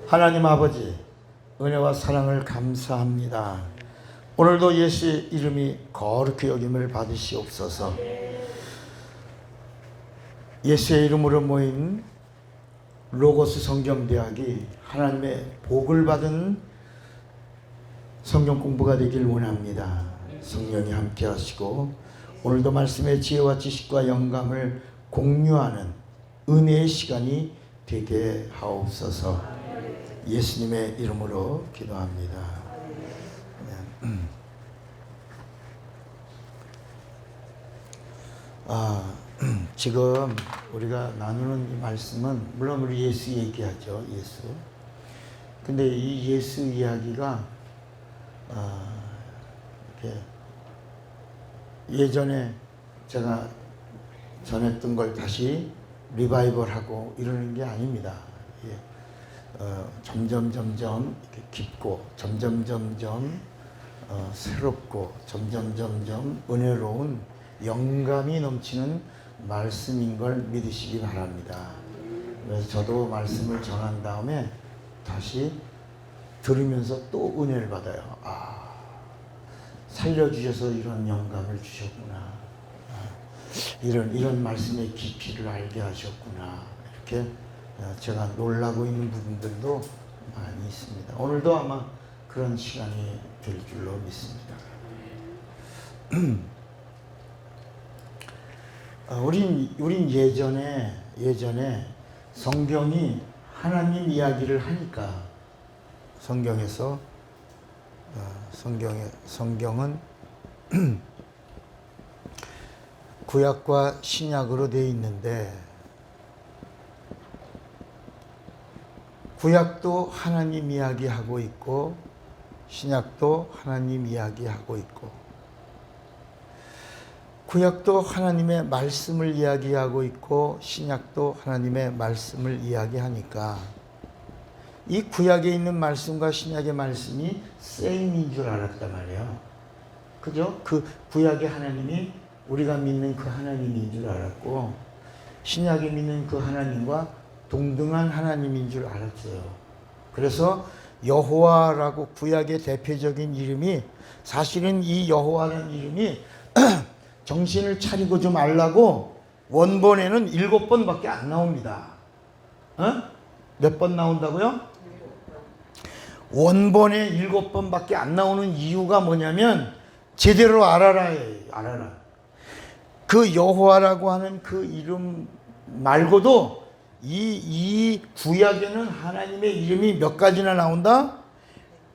하나님 아버지, 은혜와 사랑을 감사합니다. 오늘도 예수의 이름이 거룩히 여김을 받으시옵소서. 예수의 이름으로 모인 로고스 성경대학이 하나님의 복을 받은 성경 공부가 되길 원합니다. 성령이 함께 하시고 오늘도 말씀의 지혜와 지식과 영감을 공유하는 은혜의 시간이 되게 하옵소서. 예수님의 이름으로 기도합니다. 지금 우리가 나누는 이 말씀은 물론 우리 예수 얘기하죠. 예수. 근데 이 예수 이야기가 이렇게 예전에 제가 전했던 걸 다시 리바이벌하고 이러는 게 아닙니다. 점점 이렇게 깊고 점점 새롭고 점점 은혜로운 영감이 넘치는 말씀인 걸 믿으시기 바랍니다. 그래서 저도 말씀을 전한 다음에 다시 들으면서 또 은혜를 받아요. 살려주셔서 이런 영감을 주셨구나. 이런 말씀의 깊이를 알게 하셨구나. 이렇게 제가 놀라고 있는 부분들도 많이 있습니다. 오늘도 아마 그런 시간이 될 줄로 믿습니다. 우린 예전에 성경이 하나님 이야기를 하니까 성경에서 성경은 구약과 신약으로 되어 있는데 구약도 하나님 이야기하고 있고 신약도 하나님 이야기하고 있고 구약도 하나님의 말씀을 이야기하고 있고 신약도 하나님의 말씀을 이야기하니까 이 구약에 있는 말씀과 신약의 말씀이 세임인 줄 알았단 말이에요. 그죠? 그 구약의 하나님이 우리가 믿는 그 하나님인 줄 알았고 신약에 믿는 그 하나님과 동등한 하나님인 줄 알았어요. 그래서 여호와라고 구약의 대표적인 이름이 사실은 이 여호와라는 이름이 정신을 차리고 좀 알라고 원본에는 7번밖에 안 나옵니다. 몇 번 나온다고요? 원본에 7번밖에 안 나오는 이유가 뭐냐면 제대로 알아라. 그 여호와라고 하는 그 이름 말고도 이 구약에는 하나님의 이름이 몇 가지나 나온다?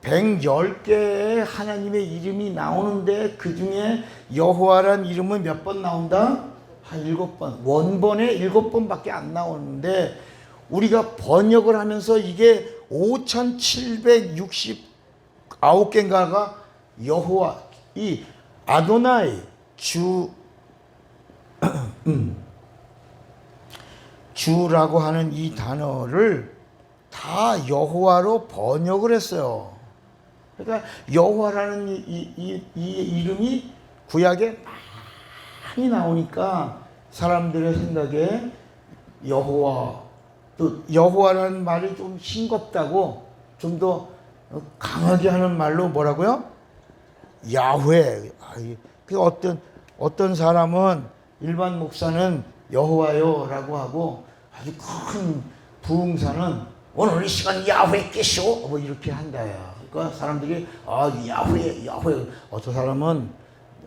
110개의 하나님의 이름이 나오는데 그 중에 여호와란 이름은 몇 번 나온다? 한 7번. 원본에 7번밖에 안 나오는데 우리가 번역을 하면서 이게 5769개인가가 여호와, 이 아도나이, 주라고 하는 이 단어를 다 여호와로 번역을 했어요. 그러니까 여호와라는 이 이름이 구약에 많이 나오니까 사람들의 생각에 여호와, 또 여호와라는 말이 좀 싱겁다고 좀 더 강하게 하는 말로 뭐라고요? 야훼. 어떤 사람은 일반 목사는 여호와요라고 하고 아주 큰 부흥사는 오늘 이 시간 야훼 깨시오 뭐 이렇게 한다야. 그러니까 사람들이 야훼. 어떤 사람은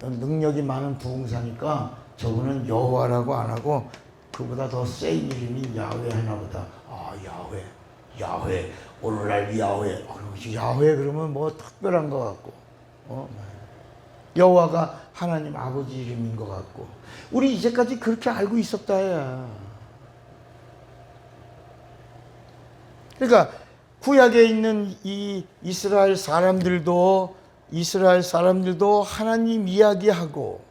능력이 많은 부흥사니까 저분은 여호와라고 안 하고 그보다 더 센 이름이 야훼 하나보다. 야훼. 오늘날 야훼. 야훼 그러면 뭐 특별한 것 같고. 여호와가 하나님 아버지 이름인 것 같고. 우리 이제까지 그렇게 알고 있었다야. 그러니까 구약에 있는 이 이스라엘 사람들도 하나님 이야기하고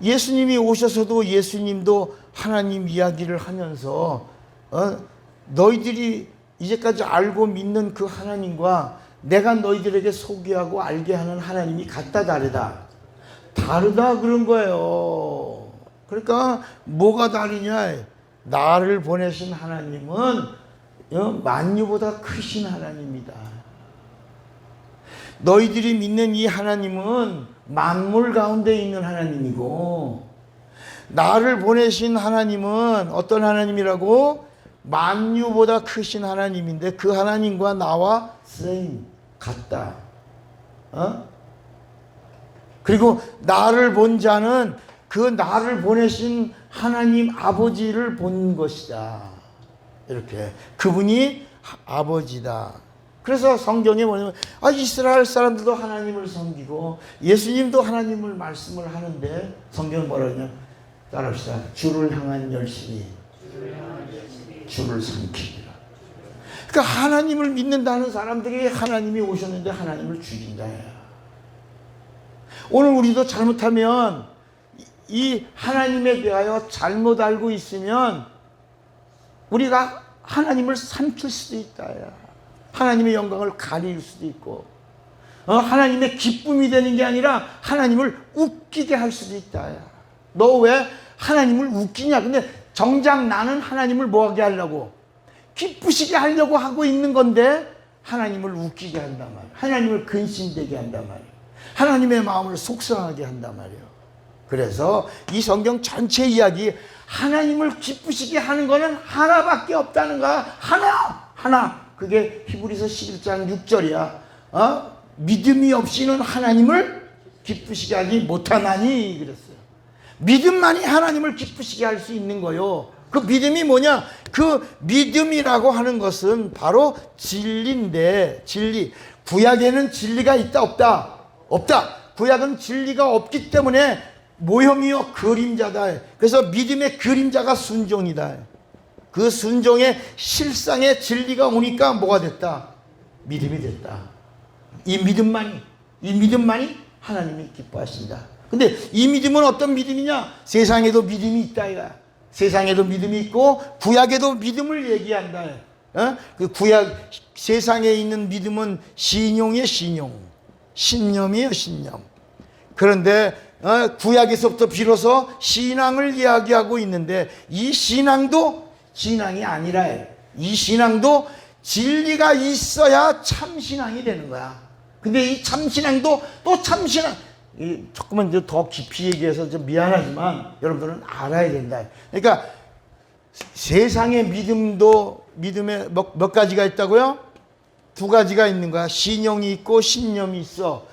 예수님이 오셔서도 예수님도 하나님 이야기를 하면서 너희들이 이제까지 알고 믿는 그 하나님과 내가 너희들에게 소개하고 알게 하는 하나님이 같다 다르다 그런 거예요. 그러니까 뭐가 다르냐? 나를 보내신 하나님은 만유보다 크신 하나님이다. 너희들이 믿는 이 하나님은 만물 가운데 있는 하나님이고, 나를 보내신 하나님은 어떤 하나님이라고? 만유보다 크신 하나님인데 그 하나님과 나와 same, 같다. 그리고 나를 본 자는 그 나를 보내신 하나님 아버지를 본 것이다. 이렇게 그분이 아버지다. 그래서 성경에 뭐냐면 이스라엘 사람들도 하나님을 섬기고 예수님도 하나님을 말씀을 하는데 성경은 뭐라 그러냐? 따라합시다. 주를 향한 열심히 주를 삼키리라. 그러니까 하나님을 믿는다는 사람들이 하나님이 오셨는데 하나님을 죽인다. 오늘 우리도 잘못하면 이 하나님에 대하여 잘못 알고 있으면 우리가 하나님을 삼킬 수도 있다. 하나님의 영광을 가릴 수도 있고, 하나님의 기쁨이 되는 게 아니라 하나님을 웃기게 할 수도 있다. 너 왜 하나님을 웃기냐? 근데 정작 나는 하나님을 뭐하게 하려고? 기쁘시게 하려고 하고 있는 건데 하나님을 웃기게 한단 말이야. 하나님을 근심되게 한단 말이야. 하나님의 마음을 속상하게 한단 말이에요. 그래서 이 성경 전체 이야기, 하나님을 기쁘시게 하는 거는 하나밖에 없다는 거야. 하나. 그게 히브리서 11장 6절이야. 믿음이 없이는 하나님을 기쁘시게 하지 못하나니 그랬어요. 믿음만이 하나님을 기쁘시게 할 수 있는 거요. 그 믿음이 뭐냐? 그 믿음이라고 하는 것은 바로 진리인데, 진리. 구약에는 진리가 있다 없다? 없다. 구약은 진리가 없기 때문에 모형이요 그림자다. 그래서 믿음의 그림자가 순종이다. 그 순종의 실상의 진리가 오니까 뭐가 됐다? 믿음이 됐다. 이 믿음만이 하나님이 기뻐하신다. 근데 이 믿음은 어떤 믿음이냐? 세상에도 믿음이 있다 이거야. 세상에도 믿음이 있고 구약에도 믿음을 얘기한다. 그 구약 세상에 있는 믿음은 신용이에요, 신념이에요, 신념. 그런데 구약에서부터 비로소 신앙을 이야기하고 있는데 이 신앙도 신앙이 아니라 이 신앙도 진리가 있어야 참신앙이 되는 거야. 근데 이 참신앙도 또 참신앙, 조금만 더 깊이 얘기해서 좀 미안하지만 여러분들은 알아야 된다. 그러니까 세상의 믿음도 믿음에 몇 가지가 있다고요? 두 가지가 있는 거야. 신용이 있고 신념이 있어.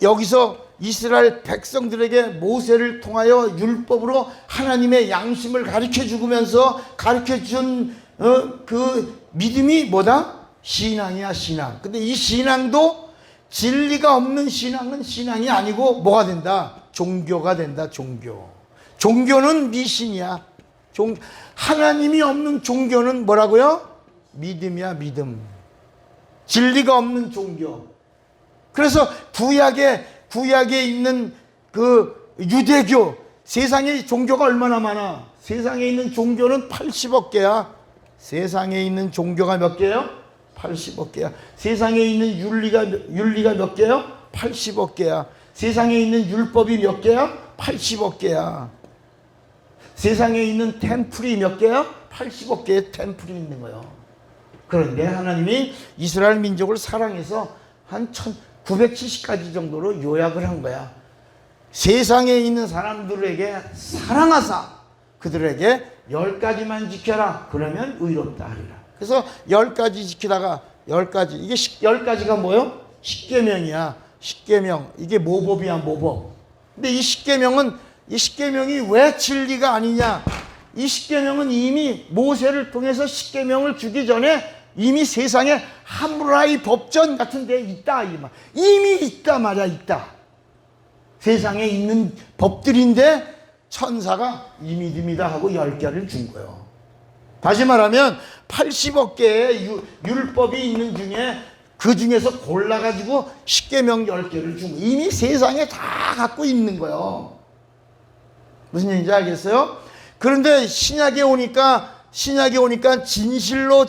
여기서 이스라엘 백성들에게 모세를 통하여 율법으로 하나님의 양심을 가르쳐 주면서 가르쳐 준 그 믿음이 뭐다? 신앙이야, 신앙. 근데 이 신앙도 진리가 없는 신앙은 신앙이 아니고 뭐가 된다? 종교가 된다, 종교. 종교는 미신이야. 하나님이 없는 종교는 뭐라고요? 믿음이야, 믿음. 진리가 없는 종교. 그래서 구약에 있는 그 유대교, 세상에 종교가 얼마나 많아? 세상에 있는 종교는 80억 개야. 세상에 있는 종교가 몇 개요? 80억 개야. 세상에 있는 윤리가 몇 개요? 80억 개야. 세상에 있는 율법이 몇 개야? 80억 개야. 세상에 있는 템플이 몇 개야? 80억 개의 템플이 있는 거예요. 그런데 하나님이 이스라엘 민족을 사랑해서 한 1970가지 정도로 요약을 한 거야. 세상에 있는 사람들에게 사랑하사 그들에게 10가지만 지켜라. 그러면 의롭다 하리라. 그래서 10가지 지키다가 10가지. 이게 10가지가 뭐예요? 십계명이야. 십계명. 이게 모법이야, 모법. 근데 이 십계명이 왜 진리가 아니냐? 이 십계명은 이미 모세를 통해서 십계명을 주기 전에 이미 세상에 하무라이 법전 같은 데 있다. 이미 있다 말이야, 있다. 세상에 있는 법들인데 천사가 이 믿음이다 하고 10개를 준 거예요. 다시 말하면 80억 개의 율법이 있는 중에 그 중에서 골라가지고 십계명 10개를 준 거예요. 이미 세상에 다 갖고 있는 거예요. 무슨 얘기인지 알겠어요? 그런데 신약에 오니까 진실로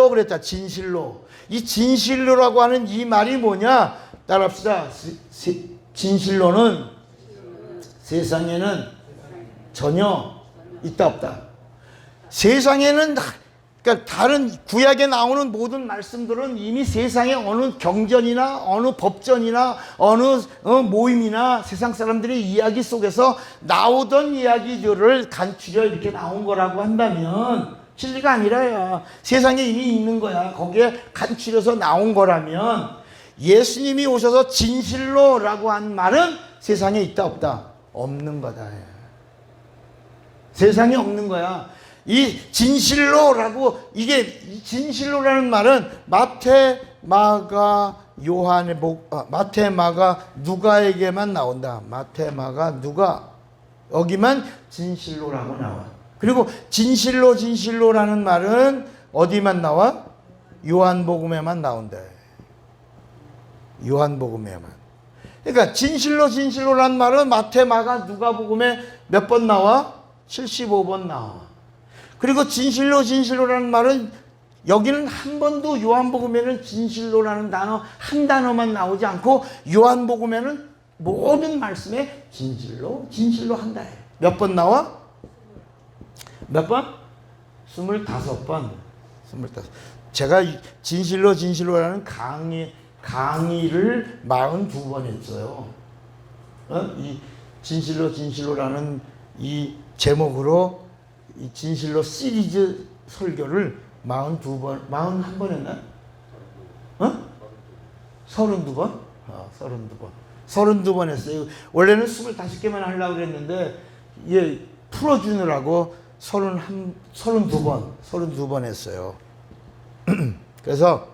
그랬다. 진실로. 이 진실로라고 하는 이 말이 뭐냐? 따라합시다. 진실로는 세상에는 전혀 있다 없다. 세상에는 그러니까 다른 구약에 나오는 모든 말씀들은 이미 세상의 어느 경전이나 어느 법전이나 어느 모임이나 세상 사람들의 이야기 속에서 나오던 이야기들을 간추려 이렇게 나온 거라고 한다면 진리가 아니라요. 세상에 이미 있는 거야. 거기에 간추려서 나온 거라면 예수님이 오셔서 진실로라고 한 말은 세상에 있다 없다? 없는 거다. 세상에 없는 거야. 이 진실로라고, 이게 진실로라는 말은 마태, 마가, 마태, 마가, 누가에게만 나온다. 마태, 마가, 누가 여기만 진실로라고 나와. 그리고 진실로라는 말은 어디만 나와? 요한복음에만 나온다. 요한복음에만. 그러니까 진실로라는 말은 마태, 마가, 누가복음에 몇 번 나와? 75번 나와. 그리고 진실로라는 말은 여기는 한 번도 요한복음에는 진실로라는 단어 한 단어만 나오지 않고 요한복음에는 모든 말씀에 진실로 한다. 몇 번 나와? 몇 번? 25번. 25. 제가 진실로라는 강의를 42번 했어요. 이 진실로라는 이 제목으로 이 진실로 시리즈 설교를 42번, 41번 했나? 32번? 32번 했어요. 원래는 25개만 하려고 그랬는데, 예, 풀어주느라고 32번 했어요. 그래서,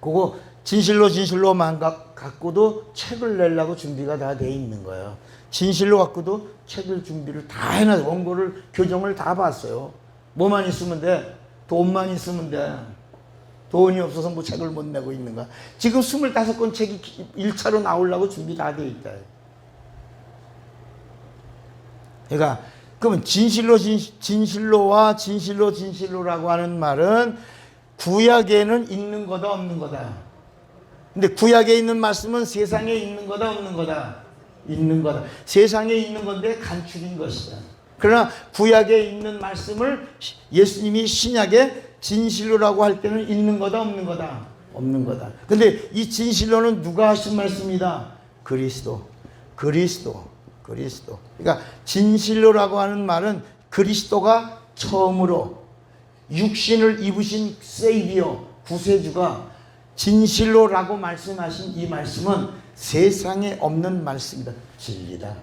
그거 진실로만 갖고도 책을 내려고 준비가 다 돼 있는 거예요. 진실로 갖고도 책을 준비를 다 해놔서 원고를 교정을 다 봤어요. 뭐만 있으면 돼? 돈만 있으면 돼. 돈이 없어서 뭐 책을 못 내고 있는가? 지금 25권 책이 1차로 나오려고 준비 다 돼 있다. 그러니까 그러면 진실로라고 하는 말은 구약에는 있는 거다 없는 거다. 근데 구약에 있는 말씀은 세상에 있는 거다 없는 거다. 있는 거다. 세상에 있는 건데 간축인 것이다. 그러나 구약에 있는 말씀을 예수님이 신약에 진실로라고 할 때는 있는 거다 없는 거다? 없는 거다. 근데 이 진실로는 누가 하신 말씀이다? 그리스도. 그러니까 진실로라고 하는 말은 그리스도가 처음으로 육신을 입으신 세이비어, 구세주가 진실로라고 말씀하신 이 말씀은 세상에 없는 말씀이다. 진리다.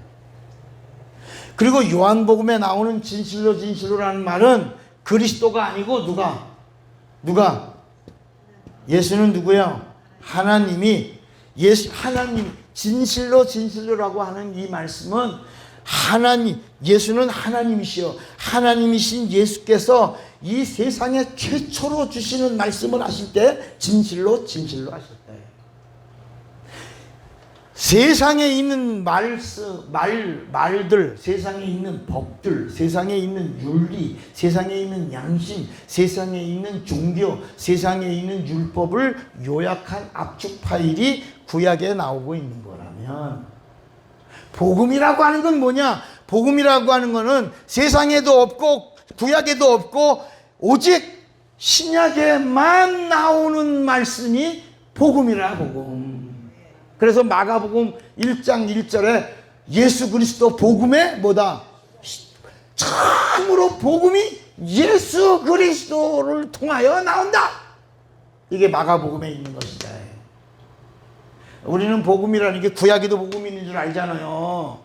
그리고 요한복음에 나오는 진실로라는 말은 그리스도가 아니고 누가? 예수는 누구요? 하나님 진실로라고 하는 이 말씀은 예수는 하나님이시여. 하나님이신 예수께서 이 세상에 최초로 주시는 말씀을 하실 때 진실로 하셨다. 세상에 있는 말들, 세상에 있는 법들, 세상에 있는 윤리, 세상에 있는 양심, 세상에 있는 종교, 세상에 있는 율법을 요약한 압축 파일이 구약에 나오고 있는 거라면, 복음이라고 하는 건 뭐냐? 복음이라고 하는 거는 세상에도 없고 구약에도 없고 오직 신약에만 나오는 말씀이 복음이라. 복음. 그래서 마가복음 1장 1절에 예수 그리스도 복음에 뭐다? 참으로 복음이 예수 그리스도를 통하여 나온다. 이게 마가복음에 있는 것이다. 우리는 복음이라는 게 구약에도 복음이 있는 줄 알잖아요.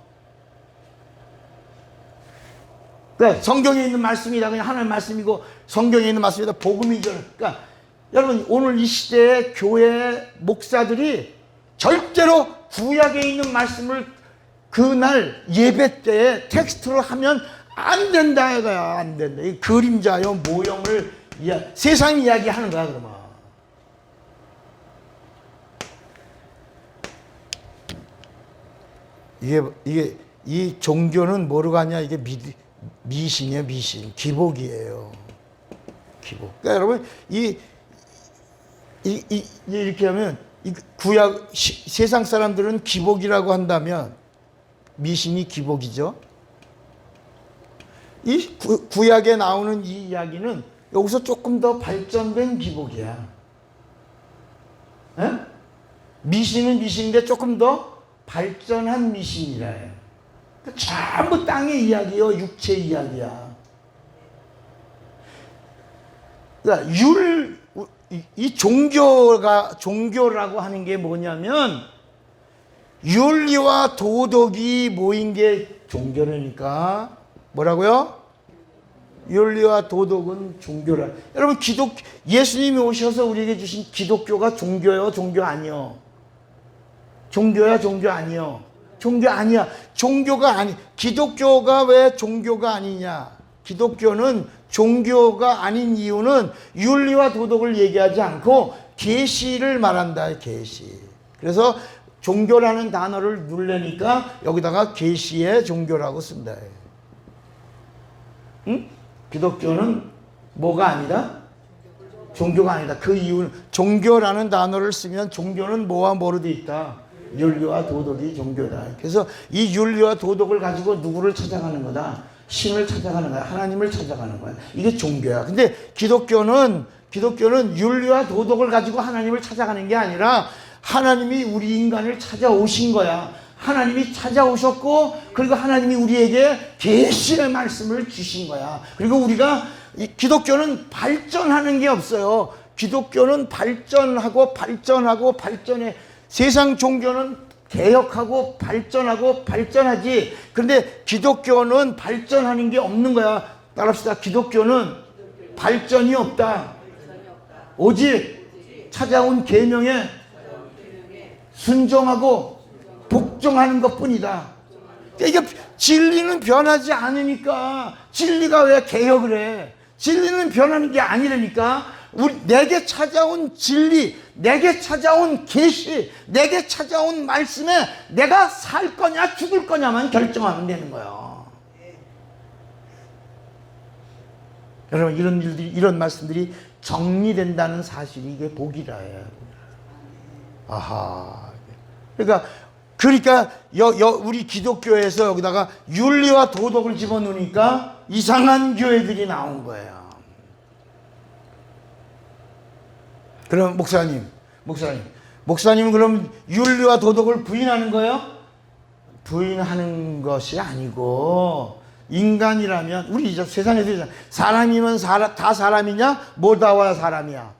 그러니까 성경에 있는 말씀이다. 그냥 하나님 말씀이고 성경에 있는 말씀이다. 복음이죠. 그러니까 여러분 오늘 이 시대의 교회 목사들이 절대로 구약에 있는 말씀을 그날 예배 때에 텍스트로 하면 안 된다 이거야. 안 된다. 이 그림자요 모형을 세상 이야기 하는 거야. 그러면 이게 이 종교는 뭐로 가냐? 이게 미신이에요. 미신. 기복이에요. 기복. 그러니까 여러분 이렇게 하면 구약 세상 사람들은 기복이라고 한다면 미신이 기복이죠. 이 구약에 나오는 이 이야기는 여기서 조금 더 발전된 기복이야. 에? 미신은 미신인데 조금 더 발전한 미신이라 해. 전부 땅의 이야기요, 육체 이야기야. 그러니까 이 종교라고 하는 게 뭐냐면 윤리와 도덕이 모인 게 종교라니까. 뭐라고요? 윤리와 도덕은 종교라. 여러분, 예수님이 오셔서 우리에게 주신 기독교가 종교요, 종교 아니요? 종교야, 종교 아니요? 종교 아니야. 종교가 아니. 기독교가 왜 종교가 아니냐? 기독교는 종교가 아닌 이유는 윤리와 도덕을 얘기하지 않고 계시를 말한다. 계시. 그래서 종교라는 단어를 누르니까 여기다가 계시의 종교라고 쓴다. 응? 기독교는 뭐가 아니다? 종교가 아니다. 그 이유는 종교라는 단어를 쓰면 종교는 뭐와 뭐로 돼 있다? 윤리와 도덕이 종교다. 그래서 이 윤리와 도덕을 가지고 누구를 찾아가는 거다? 신을 찾아가는 거야. 하나님을 찾아가는 거야. 이게 종교야. 근데 기독교는 윤리와 도덕을 가지고 하나님을 찾아가는 게 아니라 하나님이 우리 인간을 찾아오신 거야. 하나님이 찾아오셨고, 그리고 하나님이 우리에게 계시의 말씀을 주신 거야. 그리고 우리가 기독교는 발전하는 게 없어요. 기독교는 발전하고 발전해. 세상 종교는 개혁하고 발전하지. 그런데 기독교는 발전하는 게 없는 거야. 따라합시다. 기독교는 발전이 없다. 오직 찾아온 계명에 순종하고 복종하는 것뿐이다. 이게 진리는 변하지 않으니까. 진리가 왜 개혁을 해? 진리는 변하는 게 아니라니까. 내게 찾아온 진리, 내게 찾아온 계시, 내게 찾아온 말씀에 내가 살 거냐 죽을 거냐만 결정하면 되는 거예요. 여러분, 이런 말씀들이 정리된다는 사실이 이게 복이라 해요. 아하. 그러니까 우리 기독교에서 여기다가 윤리와 도덕을 집어넣으니까 이상한 교회들이 나온 거예요. 그럼 목사님은 그럼 윤리와 도덕을 부인하는 거예요? 부인하는 것이 아니고, 인간이라면, 우리 이제 세상에서 사람이면 다 사람이냐? 뭐다워야 사람이야?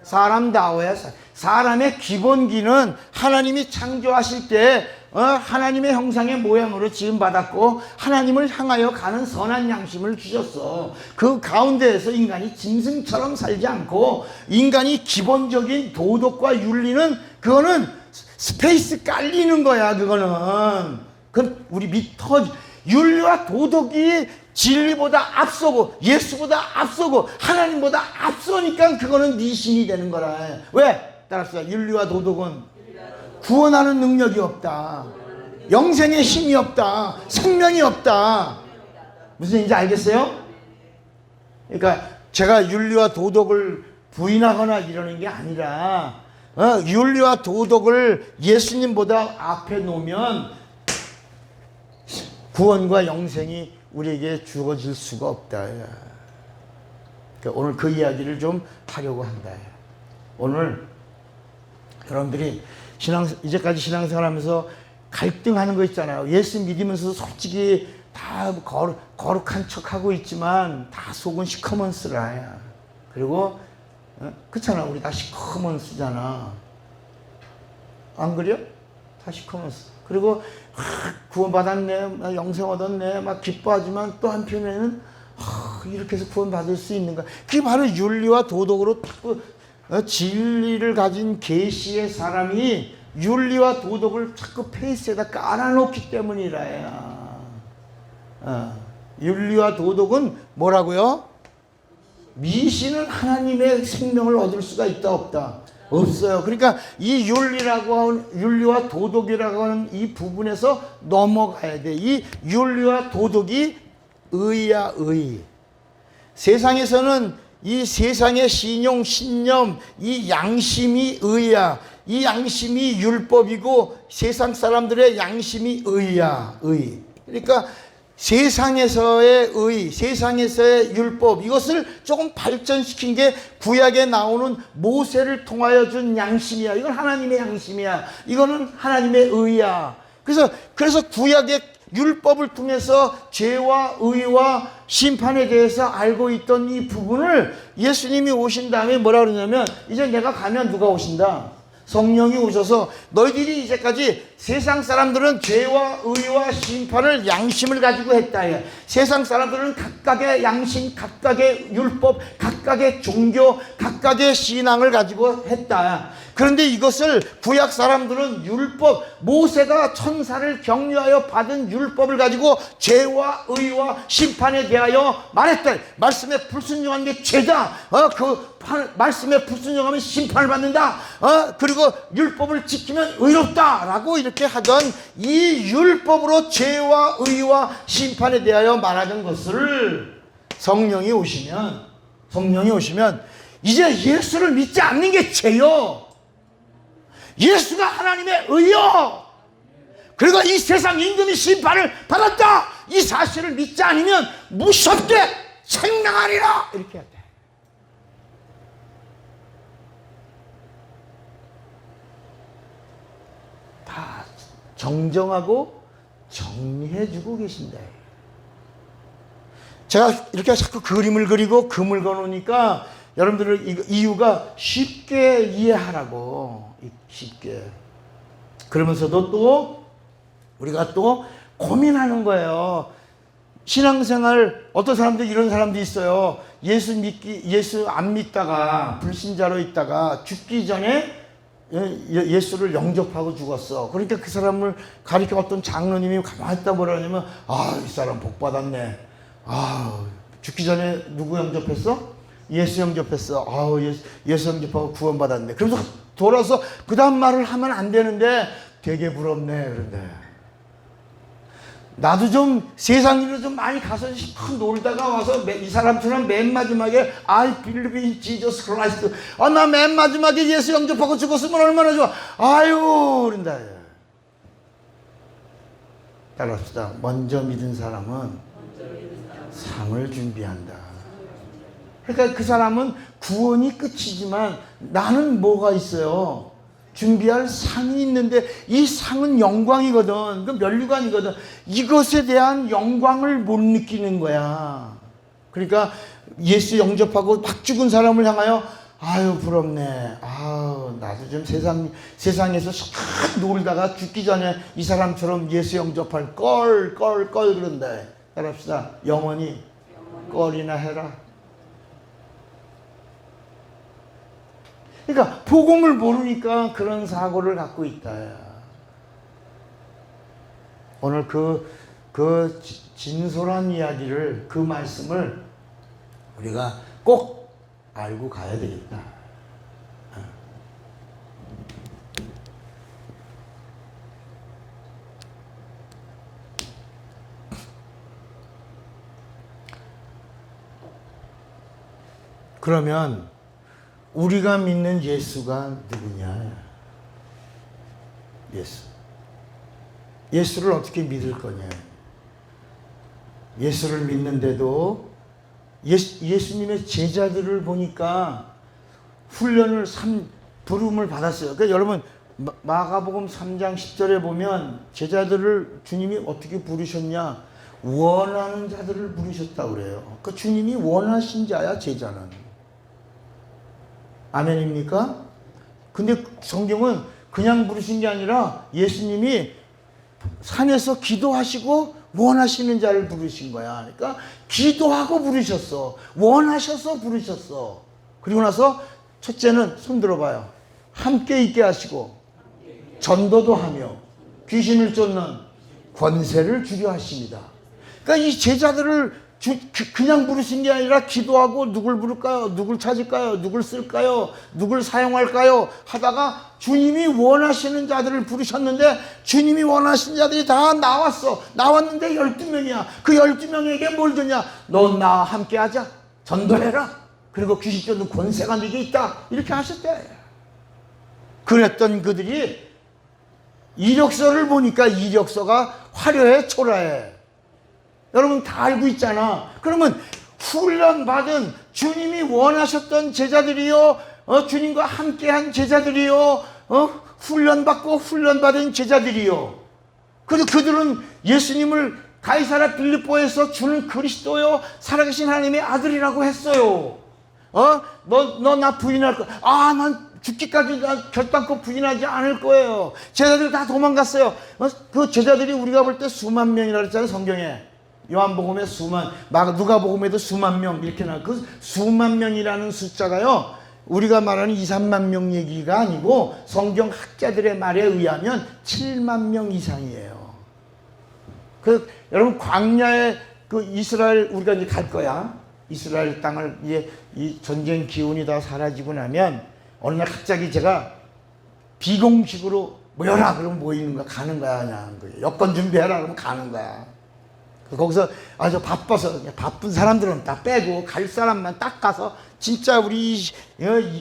사람다워야 사람의 기본기는 하나님이 창조하실 때 하나님의 형상의 모양으로 지음받았고 하나님을 향하여 가는 선한 양심을 주셨어. 그 가운데에서 인간이 짐승처럼 살지 않고 인간이 기본적인 도덕과 윤리는 그거는 스페이스 깔리는 거야. 그건 우리 윤리와 도덕이 진리보다 앞서고 예수보다 앞서고 하나님보다 앞서니까 그거는 네 신이 되는 거라. 왜? 따라서 윤리와 도덕은 구원하는 능력이 없다. 영생의 힘이 없다. 생명이 없다. 무슨 얘기인지 알겠어요? 그러니까 제가 윤리와 도덕을 부인하거나 이러는 게 아니라 윤리와 도덕을 예수님보다 앞에 놓으면 구원과 영생이 우리에게 주어질 수가 없다. 그러니까 오늘 그 이야기를 좀 하려고 한다. 오늘 여러분들이 이제까지 신앙생활하면서 갈등하는 거 있잖아요. 예수 믿으면서 솔직히 다 거룩한 척하고 있지만 다 속은 시커먼스라. 그리고 그렇잖아. 우리 다 시커먼스잖아. 안 그래요? 다 시커먼스. 그리고 구원받았네, 영생 얻었네, 막 기뻐하지만 또 한편에는 이렇게 해서 구원받을 수 있는가? 그게 바로 윤리와 도덕으로 진리를 가진 계시의 사람이 윤리와 도덕을 자꾸 페이스에다 깔아놓기 때문이라야. 윤리와 도덕은 뭐라고요? 미신은 하나님의 생명을 얻을 수가 있다 없다? 없어요. 그러니까 이 윤리와 도덕이라고 하는 이 부분에서 넘어가야 돼. 이 윤리와 도덕이 의야, 의. 세상에서는 이 세상의 신용, 신념, 이 양심이 의야. 이 양심이 율법이고 세상 사람들의 양심이 의야, 의. 그러니까 세상에서의 의, 세상에서의 율법, 이것을 조금 발전시킨 게 구약에 나오는 모세를 통하여 준 양심이야. 이건 하나님의 양심이야. 이거는 하나님의 의야. 그래서 구약의 율법을 통해서 죄와 의와 심판에 대해서 알고 있던 이 부분을 예수님이 오신 다음에 뭐라 그러냐면, 이제 내가 가면 누가 오신다? 성령이 오셔서 너희들이 이제까지 세상 사람들은 죄와 의와 심판을 양심을 가지고 했다. 세상 사람들은 각각의 양심, 각각의 율법, 각각의 종교, 각각의 신앙을 가지고 했다. 그런데 이것을 구약 사람들은 율법, 모세가 천사를 격려하여 받은 율법을 가지고 죄와 의와 심판에 대하여 말했다. 말씀에 불순종한 게 죄다. 말씀에 불순종하면 심판을 받는다. 그리고 율법을 지키면 의롭다라고 이렇게 하던 이 율법으로 죄와 의와 심판에 대하여 말하는 것을 성령이 오시면 이제 예수를 믿지 않는 게 죄요. 예수가 하나님의 의요. 그리고 이 세상 임금이 심판을 받았다. 이 사실을 믿지 않으면 무섭게 생명하리라. 이렇게 해야 돼. 다 정정하고 정리해주고 계신다. 제가 이렇게 자꾸 그림을 그리고 금을 그어놓으니까 여러분들은 이유가 쉽게 이해하라고. 쉽게. 그러면서도 또 우리가 또 고민하는 거예요. 신앙생활, 어떤 사람들 이런 사람도 있어요. 예수 안 믿다가 불신자로 있다가 죽기 전에 예수를 영접하고 죽었어. 그러니까 그 사람을 가리켜 어떤 장로님이 가만히 있다 뭐라 하냐면, 이 사람 복 받았네. 죽기 전에 누구 영접했어? 예수 영접했어. 예수 영접하고 구원받았네. 그래서 돌아서 그 다음 말을 하면 안 되는데 되게 부럽네. 그런데 나도 좀 세상 일로 좀 많이 가서 실컷 놀다가 와서 이 사람처럼 맨 마지막에 I believe in Jesus Christ. 나 맨 마지막에 예수 영접하고 죽었으면 얼마나 좋아. 그런다. 따라합시다. 먼저 믿은 사람은 상을 준비한다. 그러니까 그 사람은 구원이 끝이지만 나는 뭐가 있어요? 준비할 상이 있는데 이 상은 영광이거든. 그 면류관이거든. 이것에 대한 영광을 못 느끼는 거야. 그러니까 예수 영접하고 막 죽은 사람을 향하여 부럽네. 나도 좀 세상에서 싹 놀다가 죽기 전에 이 사람처럼 예수 영접할 걸 그런다. 따라합시다. 영원히 껄이나 해라. 그러니까 복음을 모르니까 그런 사고를 갖고 있다. 오늘 그 진솔한 이야기를, 그 말씀을 우리가 꼭 알고 가야 되겠다. 그러면 우리가 믿는 예수가 누구냐? 예수를 어떻게 믿을 거냐? 예수를 믿는데도 예수님의 제자들을 보니까 부름을 받았어요. 그러니까 여러분 마가복음 3장 10절에 보면 제자들을 주님이 어떻게 부르셨냐? 원하는 자들을 부르셨다고 그래요. 그러니까 주님이 원하신 자야, 제자는. 아멘입니까? 근데 성경은 그냥 부르신 게 아니라 예수님이 산에서 기도하시고 원하시는 자를 부르신 거야. 그러니까 기도하고 부르셨어. 원하셔서 부르셨어. 그리고 나서 첫째는 손 들어봐요. 함께 있게 하시고 전도도 하며 귀신을 쫓는 권세를 주려 하십니다. 그러니까 이 제자들을 그냥 부르신 게 아니라 기도하고 누굴 부를까요? 누굴 찾을까요? 누굴 쓸까요? 누굴 사용할까요? 하다가 주님이 원하시는 자들을 부르셨는데 주님이 원하시는 자들이 다 나왔어. 나왔는데 12명이야. 그 12명에게 뭘 주냐? 너 나와 함께 하자. 전도해라. 그리고 귀신 쫓는 권세가 네게 있다. 이렇게 하셨대. 그랬던 그들이 이력서를 보니까 이력서가 화려해, 초라해. 여러분 다 알고 있잖아. 그러면 훈련받은 주님이 원하셨던 제자들이요, 주님과 함께한 제자들이요, 훈련받고 훈련받은 제자들이요. 그래도 그들은 예수님을 가이사랴 빌립보에서 주는 그리스도요, 살아계신 하나님의 아들이라고 했어요. 너 나 부인할 거야. 난 죽기까지 나 결단코 부인하지 않을 거예요. 제자들 다 도망갔어요. 그 제자들이 우리가 볼 때 수만 명이라고 했잖아요, 성경에. 요한복음에 누가복음에도 수만 명 이렇게 나와. 그 수만 명이라는 숫자가요, 우리가 말하는 2, 3만 명 얘기가 아니고 성경 학자들의 말에 의하면 7만 명 이상이에요. 여러분 광야에 이스라엘 우리가 이제 갈 거야. 이스라엘 땅을 이제 이 전쟁 기운이 다 사라지고 나면 어느 날 갑자기 제가 비공식으로 모여라 그러면 모이는 거야. 가는 거야. 그냥 여권 준비해라 그러면 가는 거야. 거기서 아주 바빠서 바쁜 사람들은 다 빼고 갈 사람만 딱 가서 진짜 우리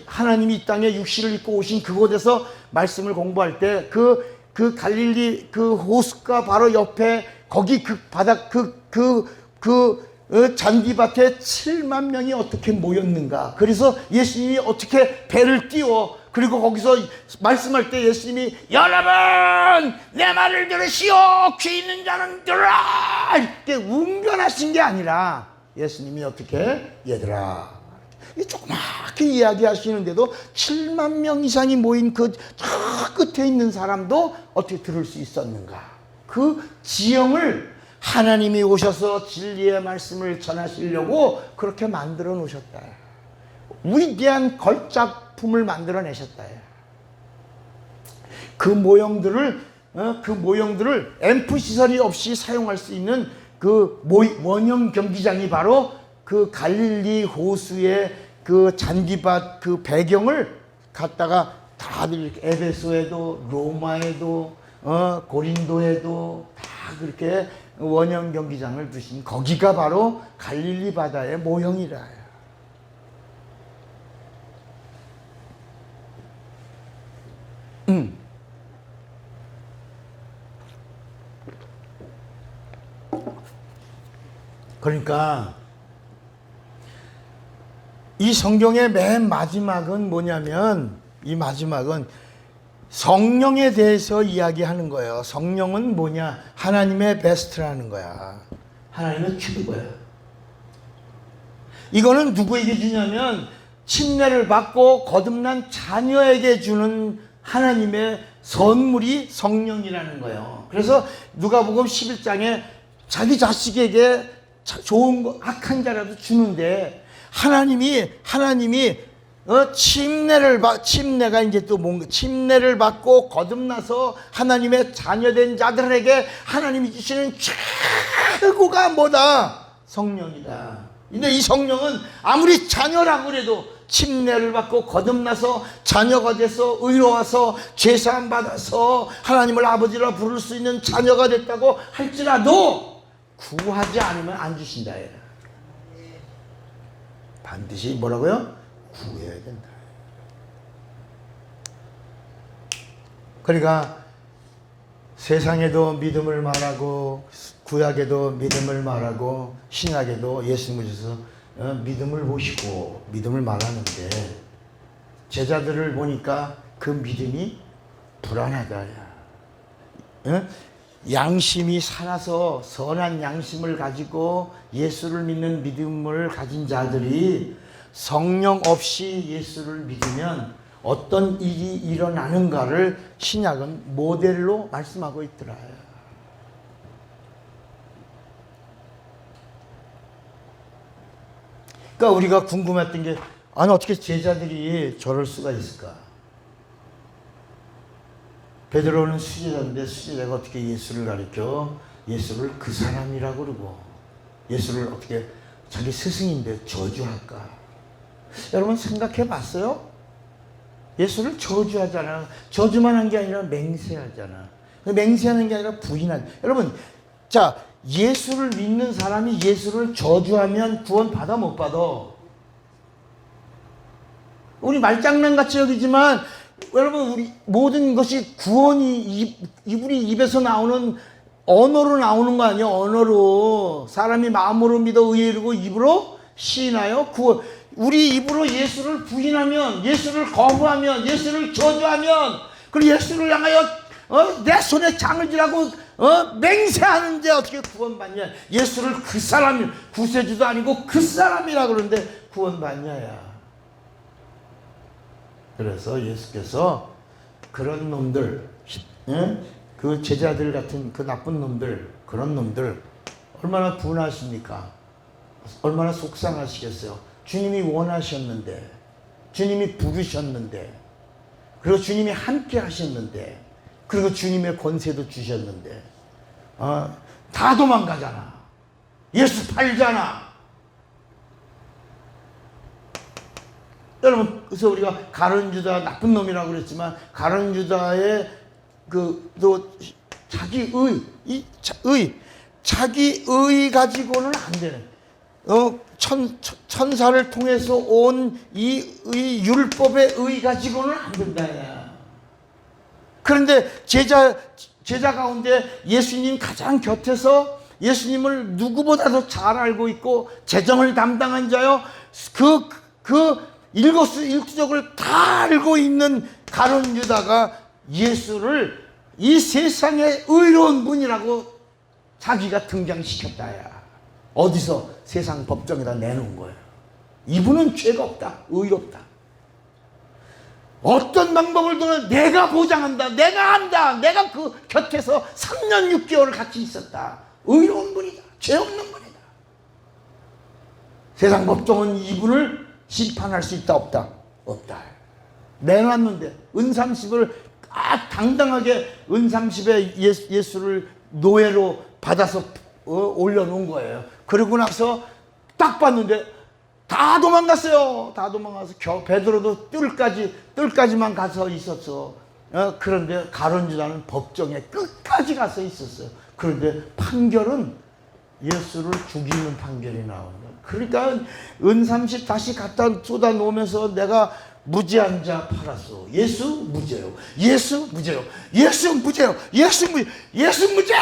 하나님이 이 땅에 육신을 입고 오신 그곳에서 말씀을 공부할 때 그 갈릴리 그 호숫가 바로 옆에 거기 그 바닥 잔디밭에 7만 명이 어떻게 모였는가. 그래서 예수님이 어떻게 배를 띄워 그리고 거기서 말씀할 때 예수님이 여러분 내 말을 들으시오 귀 있는 자는 들으라 이렇게 웅변하신 게 아니라 예수님이 어떻게 얘들아 조그맣게 이야기하시는데도 7만 명 이상이 모인 그 끝에 있는 사람도 어떻게 들을 수 있었는가. 그 지형을 하나님이 오셔서 진리의 말씀을 전하시려고 그렇게 만들어 놓으셨다. 위대한 걸작품을 만들어내셨다. 그 모형들을 앰프 시설이 없이 사용할 수 있는 그 원형 경기장이 바로 그 갈릴리 호수의 그 잔디밭 그 배경을 갖다가 다들 이렇게 에베소에도 로마에도 고린도에도 다 그렇게 원형 경기장을 두신 거기가 바로 갈릴리 바다의 모형이라. 그러니까 이 성경의 맨 마지막은 뭐냐면 이 마지막은 성령에 대해서 이야기하는 거예요. 성령은 뭐냐? 하나님의 베스트라는 거야. 하나님의 최고야. 이거는 누구에게 주냐면 침례를 받고 거듭난 자녀에게 주는 하나님의 선물이 성령이라는 거예요. 그래서 누가복음 11장에 자기 자식에게 좋은 거 악한 자라도 주는데 하나님이 침례가 이제 또 뭔가 침례를 받고 거듭나서 하나님의 자녀된 자들에게 하나님이 주시는 최고가 뭐다? 성령이다. 근데 이 성령은 아무리 자녀라고 그래도 침례를 받고 거듭나서 자녀가 돼서 의로와서 죄사함 받아서 하나님을 아버지라 부를 수 있는 자녀가 됐다고 할지라도 구하지 않으면 안 주신다. 반드시 뭐라고요? 구해야 된다. 그러니까 세상에도 믿음을 말하고 구약에도 믿음을 말하고 신약에도 예수님을 주셔서 믿음을 보시고 믿음을 말하는데 제자들을 보니까 그 믿음이 불안하다. 양심이 살아서 선한 양심을 가지고 예수를 믿는 믿음을 가진 자들이 성령 없이 예수를 믿으면 어떤 일이 일어나는가를 신약은 모델로 말씀하고 있더라. 그러니까 우리가 궁금했던 게 아니 어떻게 제자들이 저럴 수가 있을까? 베드로는 수제자인데 수제자가 어떻게 예수를 가르쳐 예수를 그 사람이라고 그러고 예수를 어떻게 자기 스승인데 저주할까? 여러분 생각해 봤어요? 예수를 저주하잖아. 저주만 한 게 아니라 맹세하잖아. 맹세하는 게 아니라 부인하잖아. 여러분 자 예수를 믿는 사람이 예수를 저주하면 구원 받아 못 받아? 우리 말장난같이 여기지만 여러분 우리 모든 것이 구원이 우리 입에서 나오는 언어로 나오는 거 아니에요? 언어로. 사람이 마음으로 믿어 의에 이르고 입으로 시인하여 구원. 우리 입으로 예수를 부인하면, 예수를 거부하면, 예수를 저주하면, 그리고 예수를 향하여 내 손에 장을 쥐라고 맹세하는데 어떻게 구원받냐? 예수를 그 사람이, 구세주도 아니고 그 사람이라 그러는데 구원받냐야. 그래서 예수께서 그런 놈들, 그 제자들 같은 그 나쁜 놈들, 그런 놈들 얼마나 분하십니까? 얼마나 속상하시겠어요? 주님이 원하셨는데, 주님이 부르셨는데, 그리고 주님이 함께 하셨는데, 그리고 주님의 권세도 주셨는데, 다 도망가잖아. 예수 팔잖아. 여러분, 그래서 우리가 가룟 유다 나쁜 놈이라고 그랬지만, 가룟 유다의 또 자기 의 가지고는 안 되는, 천사를 통해서 온 이 율법의 의 가지고는 안 된다. 그런데 제자 가운데 예수님 가장 곁에서 예수님을 누구보다도 잘 알고 있고 재정을 담당한 자요, 그 일거수일투족을 다 알고 있는 가룟 유다가 예수를 이 세상의 의로운 분이라고 자기가 등장시켰다야. 어디서? 세상 법정에다 내놓은 거예요. 이분은 죄가 없다, 의롭다. 어떤 방법을 통해 내가 보장한다, 내가 한다, 내가 그 곁에서 3년 6개월을 같이 있었다. 의로운 분이다, 죄 없는 분이다. 세상 법정은 이분을 심판할 수 있다, 없다? 없다. 내놨는데 은삼십을 당당하게 은삼십에 예수를 노예로 받아서 올려놓은 거예요. 그러고 나서 딱 봤는데 다 도망갔어요. 다 도망가서 베드로도 뜰까지만 가서 있었어. 그런데 가룟 유다는 법정에 끝까지 가서 있었어요. 그런데 판결은 예수를 죽이는 판결이 나오는 거예요. 그러니까 은삼십 다시 갖다 쏟아 놓으면서 내가 무죄한 자 팔았어. 예수 무죄요. 예수 무죄요. 예수 무죄요. 예수 무죄. 예수 무죄.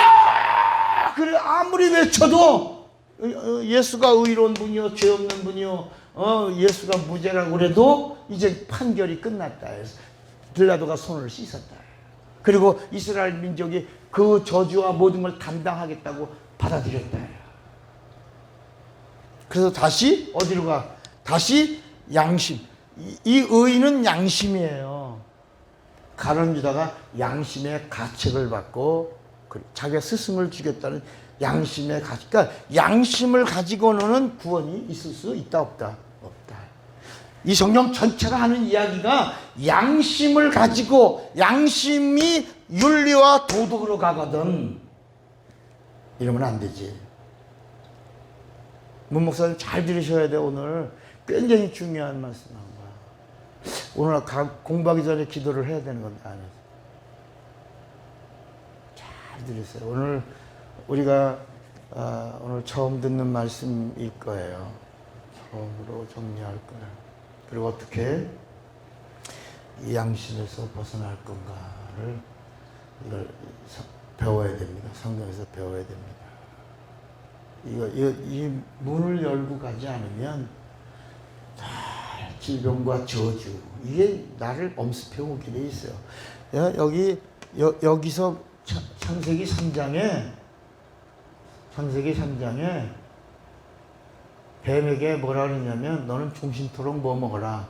그래 아무리 외쳐도 예수가 의로운 분이요, 죄 없는 분이요, 예수가 무죄라고 그래도 이제 판결이 끝났다. 빌라도가 손을 씻었다. 그리고 이스라엘 민족이 그 저주와 모든 걸 감당하겠다고 받아들였다. 그래서 다시 어디로 가? 다시 양심. 이 의는 양심이에요. 가룟 유다가 양심의 가책을 받고 자기가 스승을 죽였다는 양심의 가책. 그러니까 양심을 가지고는 구원이 있을 수 있다, 없다? 없다. 이 성경 전체가 하는 이야기가 양심을 가지고, 양심이 윤리와 도덕으로 가거든. 이러면 안 되지. 문 목사님 잘 들으셔야 돼. 오늘 굉장히 중요한 말씀 나온 거야. 오늘 공부하기 전에 기도를 해야 되는 건데 안 해서. 잘 들으세요. 오늘 우리가 오늘 처음 듣는 말씀일 거예요. 처음으로 정리할 거예요. 그리고 어떻게 이 양심에서 벗어날 건가를 이걸 배워야 됩니다. 성경에서 배워야 됩니다. 이 문을 열고 가지 않으면 질병과 저주, 이게 나를 엄습해 오게 돼 있어요. 여기서 창세기 3장에 뱀에게 뭐라 그러냐면, 너는 중심토록 뭐 먹어라?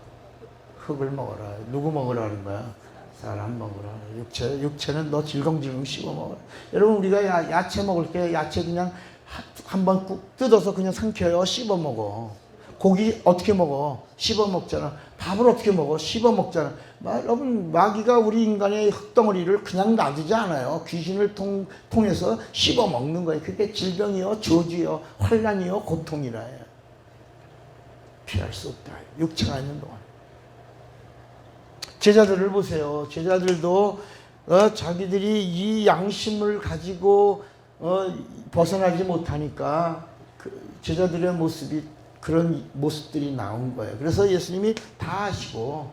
흙을 먹어라. 누구 먹으라 하는 거야? 사람 먹으라. 육체는 너 질겅질겅 씹어 먹어라. 여러분, 우리가 야채 먹을 때 야채 그냥 한번 꾹 뜯어서 그냥 삼켜요. 씹어 먹어. 고기 어떻게 먹어? 씹어 먹잖아. 밥을 어떻게 먹어? 씹어 먹잖아. 여러분, 마귀가 우리 인간의 흙덩어리를 그냥 놔두지 않아요. 귀신을 통해서 씹어 먹는 거예요. 그게 질병이요, 저주요, 환란이요, 고통이라 해요. 피할 수 없다. 육체가 있는 동안. 제자들을 보세요. 제자들도 자기들이 이 양심을 가지고 벗어나지 못하니까 제자들의 모습이, 그런 모습들이 나온 거예요. 그래서 예수님이 다 하시고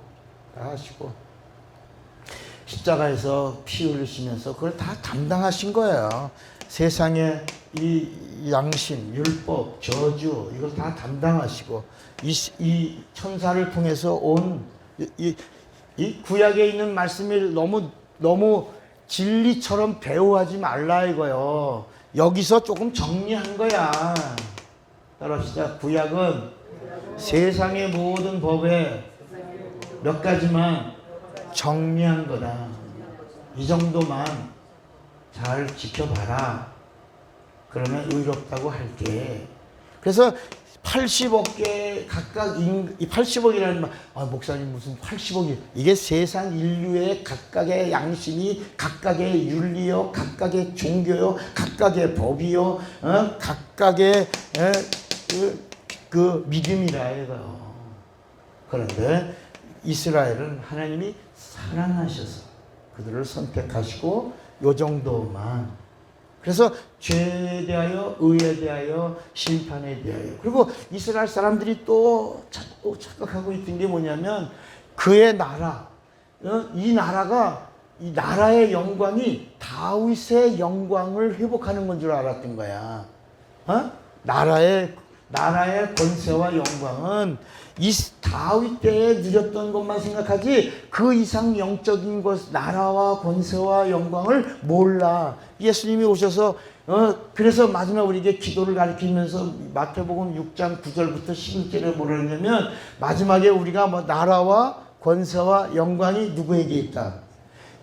십자가에서 피 흘리시면서 그걸 다 감당하신 거예요. 세상의 이 양심, 율법, 저주 이걸 다 담당하시고 이 천사를 통해서 온 이 구약에 있는 말씀을 너무 진리처럼 배우하지 말라 이거요. 여기서 조금 정리한 거야. 따라합시다. 구약은 세상의 모든 법에 몇 가지만 정리한 거다. 이 정도만 잘 지켜봐라. 그러면 의롭다고 할게. 그래서 80억 개 각각 이 80억이라는 말, 목사님 무슨 80억이 이게 세상 인류의 각각의 양심이 각각의 윤리요, 각각의 종교요, 각각의 법이요, 각각의 그 믿음이라 이거요. 그런데 이스라엘은 하나님이 사랑하셔서 그들을 선택하시고 요 정도만. 그래서 죄에 대하여, 의에 대하여, 심판에 대하여. 그리고 이스라엘 사람들이 또 착각하고 있던 게 뭐냐면 그의 나라, 이 나라의 영광이 다윗의 영광을 회복하는 건 줄 알았던 거야. 나라의 권세와 영광은 이 다윗 때에 누렸던 것만 생각하지 그 이상 영적인 것, 나라와 권세와 영광을 몰라. 예수님이 오셔서 그래서 마지막 우리에게 기도를 가르치면서 마태복음 6장 9절부터 11절에 뭐라 했냐면 마지막에 우리가 뭐 나라와 권세와 영광이 누구에게 있다.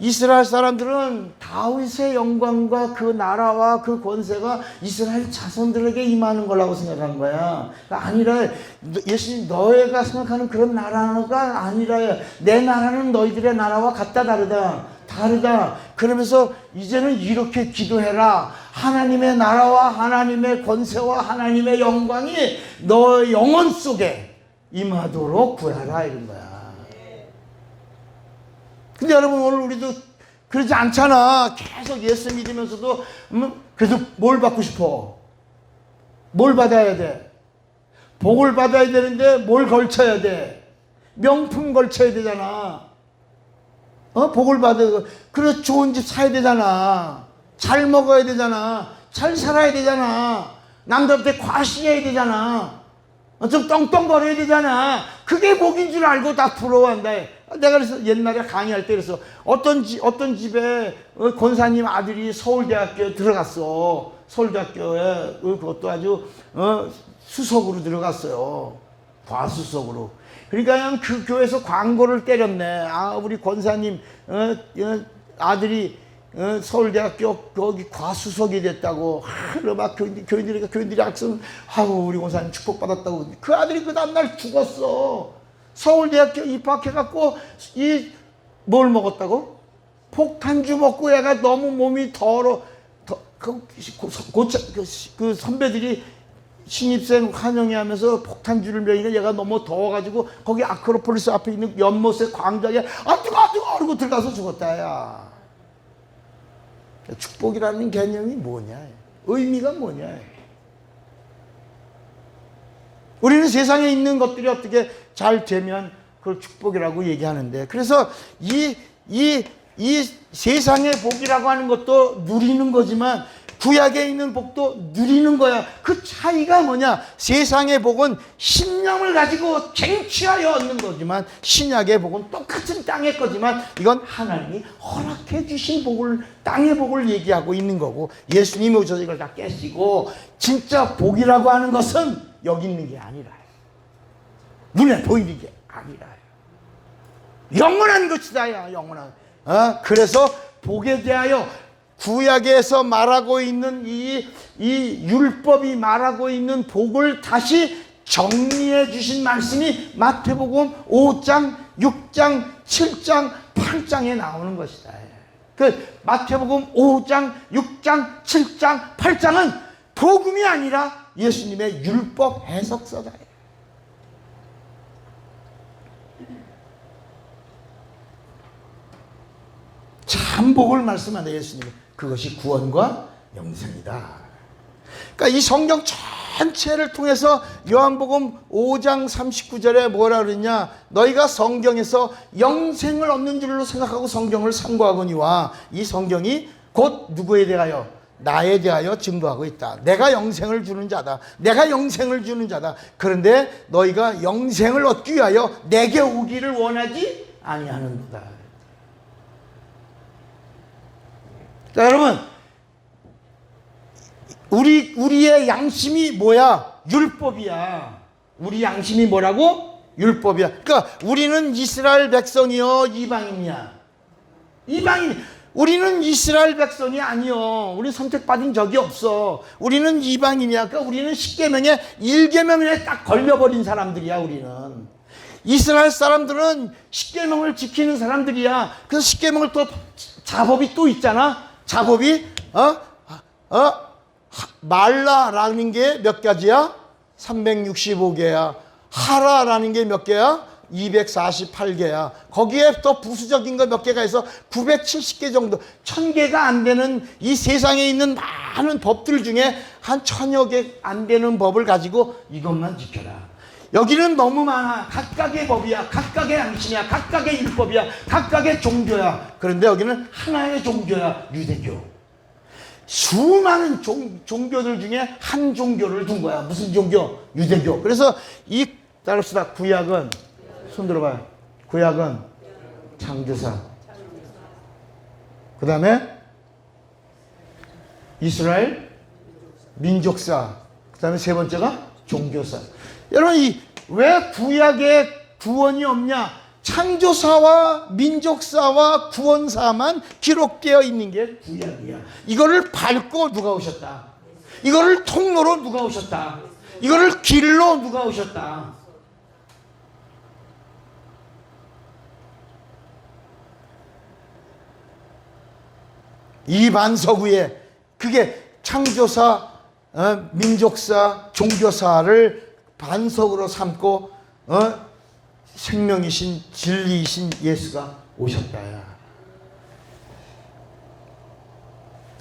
이스라엘 사람들은 다윗의 영광과 그 나라와 그 권세가 이스라엘 자손들에게 임하는 거라고 생각한 거야. 아니라 예수님 너희가 생각하는 그런 나라가 아니라 내 나라는 너희들의 나라와 같다 다르다. 그러면서 이제는 이렇게 기도해라. 하나님의 나라와 하나님의 권세와 하나님의 영광이 너의 영혼 속에 임하도록 구하라 이런 거야. 근데 여러분 오늘 우리도 그러지 않잖아. 계속 예수 믿으면서도 그래도 뭘 받고 싶어? 뭘 받아야 돼? 복을 받아야 되는데 뭘 걸쳐야 돼? 명품 걸쳐야 되잖아. 복을 받아. 그래 좋은 집 사야 되잖아. 잘 먹어야 되잖아. 잘 살아야 되잖아. 남들한테 과시해야 되잖아. 좀 떵떵거려야 되잖아. 그게 복인 줄 알고 다 부러워한다. 내가 그래서 옛날에 강의할 때 그래서 어떤 집에 권사님 아들이 서울대학교에 들어갔어. 서울대학교에 그것도 아주 수석으로 들어갔어요. 과수석으로. 그러니까 그냥 그 교회에서 광고를 때렸네. 우리 권사님 아들이 서울대학교 거기 과수석이 됐다고. 막 교인들이 악성 우리 권사님 축복받았다고. 그 아들이 그 다음날 죽었어. 서울대학교 입학해갖고 뭘 먹었다고? 폭탄주 먹고 얘가 너무 몸이 그 선배들이 신입생 환영회 하면서 폭탄주를 먹이니까 얘가 너무 더워가지고 거기 아크로폴리스 앞에 있는 연못의 광장에 뜨거워 그러고 들어가서 죽었다 야. 축복이라는 개념이 뭐냐? 의미가 뭐냐? 우리는 세상에 있는 것들이 어떻게 잘 되면 그걸 축복이라고 얘기하는데, 그래서 이 세상의 복이라고 하는 것도 누리는 거지만 구약에 있는 복도 누리는 거야. 그 차이가 뭐냐? 세상의 복은 신념을 가지고 쟁취하여 얻는 거지만 신약의 복은 똑같은 땅의 거지만 이건 하나님이 허락해 주신 복을, 땅의 복을 얘기하고 있는 거고, 예수님이 오셔서 이걸 다 깨시고 진짜 복이라고 하는 것은 여기 있는 게 아니라 눈에 보이는 게 아니라 영원한 것이다 야. 영원한. 그래서 복에 대하여 구약에서 말하고 있는 이 율법이 말하고 있는 복을 다시 정리해 주신 말씀이 마태복음 5장, 6장, 7장, 8장에 나오는 것이다. 그 마태복음 5장, 6장, 7장, 8장은 복음이 아니라 예수님의 율법 해석서다. 참 복을 말씀한다 예수님이. 그것이 구원과 영생이다. 그러니까 이 성경 전체를 통해서 요한복음 5장 39절에 뭐라 그러냐? 너희가 성경에서 영생을 얻는 줄로 생각하고 성경을 상고하거니와, 이 성경이 곧 누구에 대하여? 나에 대하여 증거하고 있다. 내가 영생을 주는 자다. 내가 영생을 주는 자다. 그런데 너희가 영생을 얻기 위하여 내게 오기를 원하지 아니하는도다. 자, 여러분, 우리의 양심이 뭐야? 율법이야. 우리 양심이 뭐라고? 율법이야. 그러니까 우리는 이스라엘 백성이요, 이방인이야. 이방인. 우리는 이스라엘 백성이 아니요. 우리 선택받은 적이 없어. 우리는 이방인이야. 그러니까 우리는 십계명에 1계명에 딱 걸려버린 사람들이야. 우리는 이스라엘 사람들은 십계명을 지키는 사람들이야. 그래서 십계명을 또 자법이 또 있잖아. 자법이 말라라는 게 몇 가지야? 365개야. 하라라는 게 몇 개야? 248개야. 거기에 또 부수적인 거 몇 개가 있어. 970개 정도. 1000개가 안 되는 이 세상에 있는 많은 법들 중에 한 1000여 개 안 되는 법을 가지고 이것만 지켜라. 여기는 너무 많아. 각각의 법이야. 각각의 양심이야. 각각의 율법이야. 각각의 종교야. 그런데 여기는 하나의 종교야. 유대교. 수많은 종교들 중에 한 종교를 둔 거야. 무슨 종교? 유대교. 그래서 따릅시다. 구약은, 손 들어봐요. 구약은 창조사. 그 다음에 이스라엘 민족사. 그 다음에 세 번째가 종교사. 여러분, 왜 구약에 구원이 없냐? 창조사와 민족사와 구원사만 기록되어 있는 게 구약이야. 이거를 밟고 누가 오셨다. 이거를 통로로 누가 오셨다. 이거를 길로 누가 오셨다. 이 반석 위에 그게 창조사, 민족사, 종교사를 반석으로 삼고 생명이신 진리이신 예수가 오셨다야.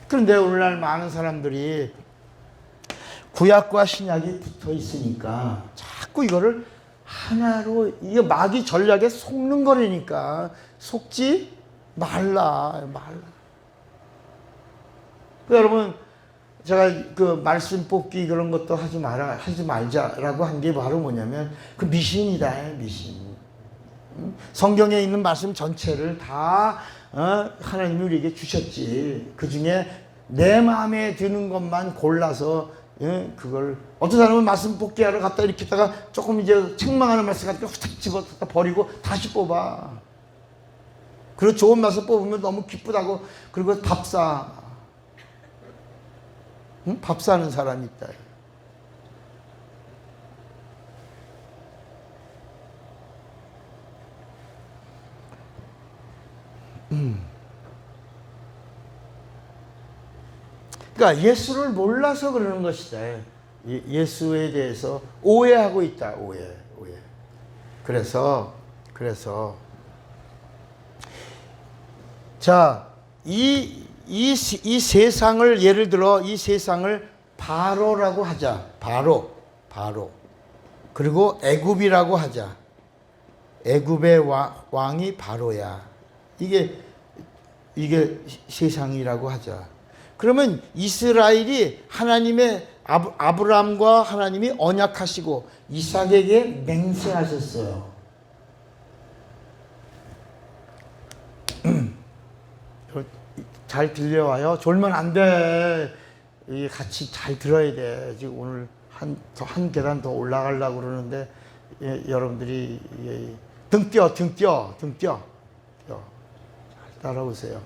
그런데 오늘날 많은 사람들이 구약과 신약이 붙어 있으니까 자꾸 이거를 하나로, 이게 마귀 전략에 속는 거라니까. 속지 말라. 여러분, 제가 그 말씀 뽑기 그런 것도 하지 말자라고 한 게 바로 뭐냐면 그 미신이다. 미신. 성경에 있는 말씀 전체를 다 하나님이 우리에게 주셨지. 그 중에 내 마음에 드는 것만 골라서 그걸, 어떤 사람은 말씀 뽑기 하러 갔다 이렇게 있다가 조금 이제 책망하는 말씀 같은 거 후딱 집어서 버리고 다시 뽑아. 그리고 좋은 말씀 뽑으면 너무 기쁘다고. 그리고 밥 사. 밥 사는 사람이 있다. 그러니까 예수를 몰라서 그러는 것이다. 예수에 대해서 오해하고 있다. 오해. 그래서 자, 이 세상을, 예를 들어 이 세상을 바로라고 하자. 바로. 그리고 애굽이라고 하자. 애굽의 왕이 바로야. 이게 세상이라고 하자. 그러면 이스라엘이 하나님의 아브라함과 하나님이 언약하시고 이삭에게 맹세하셨어요. 잘 들려와요. 졸면 안 돼. 같이 잘 들어야 돼. 지금 오늘 한 계단 더 올라가려고 그러는데 여러분들이 등 뛰어. 잘 따라오세요.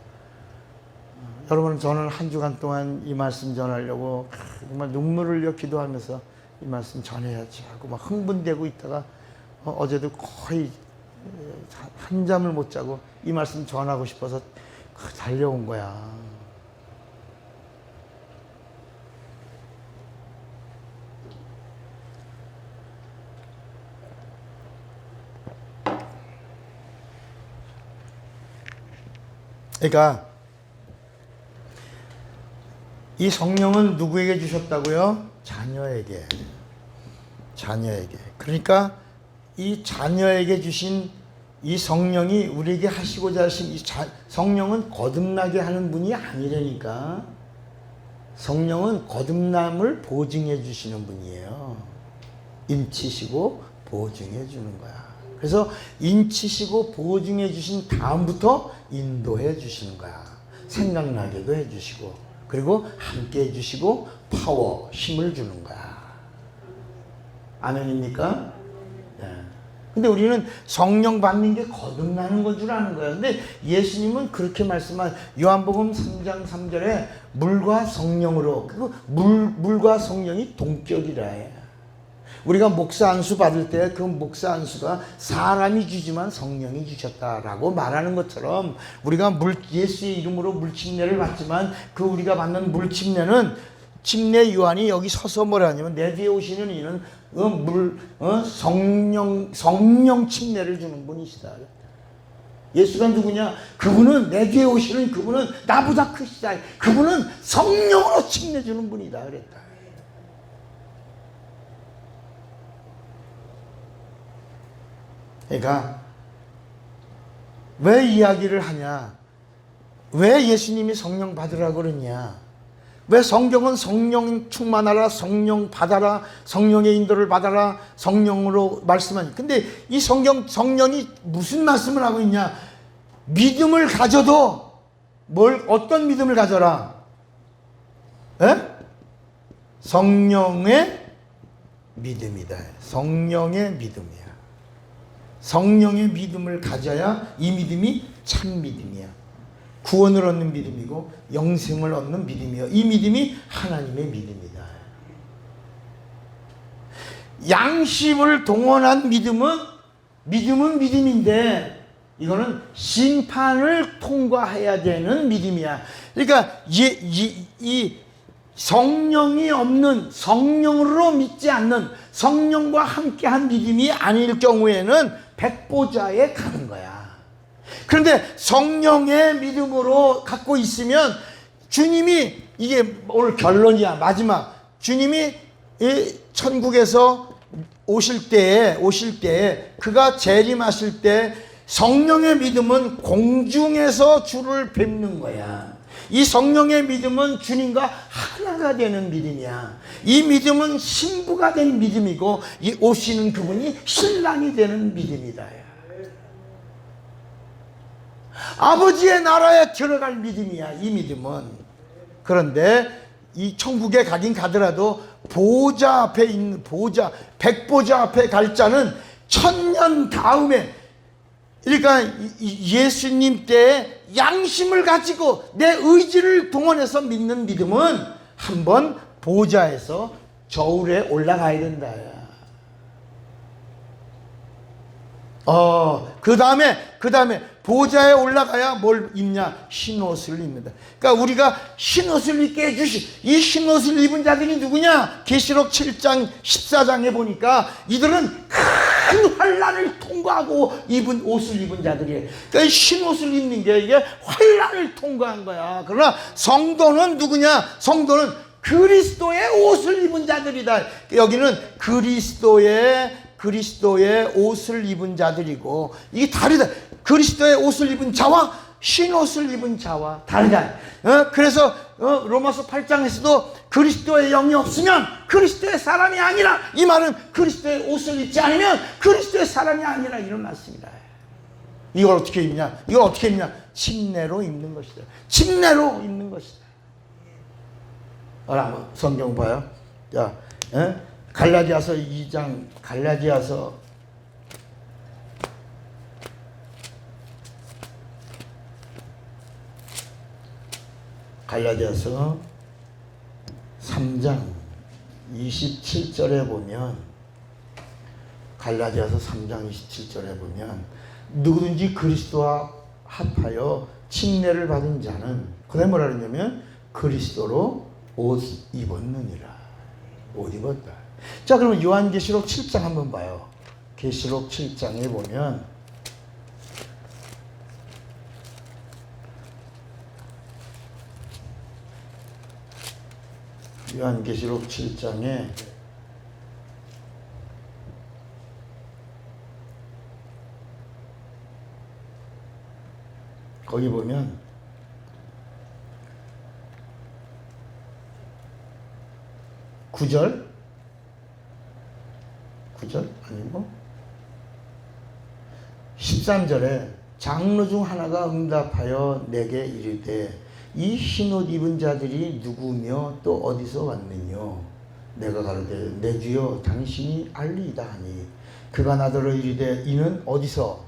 여러분, 저는 한 주간 동안 이 말씀 전하려고 정말 눈물을 흘려 기도하면서 이 말씀 전해야지 하고 막 흥분되고 있다가 어제도 거의 한잠을 못 자고 이 말씀 전하고 싶어서 달려온 거야. 그러니까 이 성령은 누구에게 주셨다고요? 자녀에게. 그러니까 이 자녀에게 주신 이 성령이 우리에게 하시고자 하신 이 성령은 거듭나게 하는 분이 아니라니까. 성령은 거듭남을 보증해 주시는 분이에요. 인치시고 보증해 주는 거야. 그래서 인치시고 보증해 주신 다음부터 인도해 주시는 거야. 생각나게도 해 주시고, 그리고 함께 해 주시고 파워, 힘을 주는 거야. 아멘입니까? 네. 근데 우리는 성령 받는 게 거듭나는 건 줄 아는 거예요. 근데 예수님은 그렇게 말씀한 요한복음 3장 3절에 물과 성령으로, 그 물과 성령이 동격이라 해. 우리가 목사 안수 받을 때 그 목사 안수가 사람이 주지만 성령이 주셨다라고 말하는 것처럼 우리가 예수의 이름으로 물침례를 받지만 그 우리가 받는 물침례는 침례 요한이 여기 서서 뭐라 하냐면 내 뒤에 오시는 이는 성령 침례를 주는 분이시다. 예수가 누구냐? 그분은 내 뒤에 오시는 그분은 나보다 크시다. 그분은 성령으로 침례 주는 분이다 그랬다. 그러니까 왜 이야기를 하냐? 왜 예수님이 성령 받으라고 그러냐? 왜 성경은 성령 충만하라, 성령 받아라, 성령의 인도를 받아라, 성령으로 말씀하니? 근데 이 성령이 무슨 말씀을 하고 있냐? 믿음을 가져도 어떤 믿음을 가져라? 에? 성령의 믿음이다. 성령의 믿음이야. 성령의 믿음을 가져야 이 믿음이 참 믿음이야. 구원을 얻는 믿음이고 영생을 얻는 믿음이요. 이 믿음이 하나님의 믿음이다. 양심을 동원한 믿음은 믿음인데 이거는 심판을 통과해야 되는 믿음이야. 그러니까 이 성령이 없는, 성령으로 믿지 않는, 성령과 함께한 믿음이 아닐 경우에는 백보자에 가는 거야. 그런데 성령의 믿음으로 갖고 있으면 주님이, 이게 오늘 결론이야, 마지막. 주님이 천국에서 오실 때에 그가 재림하실 때 성령의 믿음은 공중에서 주를 뵙는 거야. 이 성령의 믿음은 주님과 하나가 되는 믿음이야. 이 믿음은 신부가 된 믿음이고 이 오시는 그분이 신랑이 되는 믿음이다. 아버지의 나라에 들어갈 믿음이야, 이 믿음은. 그런데 이 천국에 가긴 가더라도 보좌 앞에 있는 백보좌 앞에 갈 자는 1000년 다음에, 그러니까 예수님 때에 양심을 가지고 내 의지를 동원해서 믿는 믿음은 한번 보좌에서 저울에 올라가야 된다. 그 다음에 보좌에 올라가야 뭘 입냐? 흰옷을 입는다. 그러니까 우리가 흰옷을 입게 해주시, 이 흰옷을 입은 자들이 누구냐? 계시록 7장 14장에 보니까 이들은 큰 환난을 통과하고 입은 옷을 입은 자들이에요. 그러니까 흰옷을 입는 게 이게 환난을 통과한 거야. 그러나 성도는 누구냐? 성도는 그리스도의 옷을 입은 자들이다. 여기는 그리스도의 옷을 입은 자들이고, 이게 다르다. 그리스도의 옷을 입은 자와 흰 옷을 입은 자와 다르다. 그래서 로마서 8장에서도 그리스도의 영이 없으면 그리스도의 사람이 아니라, 이 말은 그리스도의 옷을 입지 않으면 그리스도의 사람이 아니라, 이런 말씀이다. 이걸 어떻게 입냐? 침례로 입는 것이다. 침례로 입는 것이다. 한번 성경 봐요. 자, 갈라디아서 2장, 갈라디아서 3장 27절에 보면, 갈라디아서 3장 27절에 보면 누구든지 그리스도와 합하여 침례를 받은 자는, 그다음에 뭐라 그러냐면 그리스도로 옷 입었느니라. 옷 입었다. 자, 그럼 요한계시록 7장 한번 봐요. 계시록 7장에 보면 요한계시록 7장에 거기 보면 9절 아니고 13절에 장로 중 하나가 응답하여 내게 이르되 이 흰옷 입은 자들이 누구며 또 어디서 왔느뇨? 내가 가로되 내 주여 당신이 알리이다 하니 그가 나더러 이르되 이는 어디서?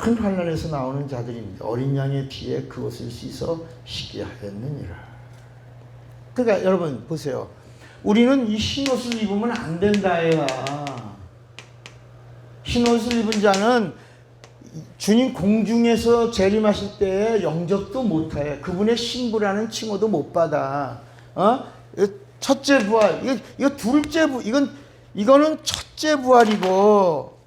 큰 환난에서 나오는 자들입니다. 어린 양의 피에 그것을 씻어 씻게 하였느니라. 그러니까 여러분 보세요. 우리는 이 흰옷을 입으면 안 된다야. 흰옷을 입은 자는 주님 공중에서 재림하실 때 영접도 못해. 그분의 신부라는 칭호도 못 받아. 첫째 부활, 이거 둘째 부, 이거는 첫째 부활이고,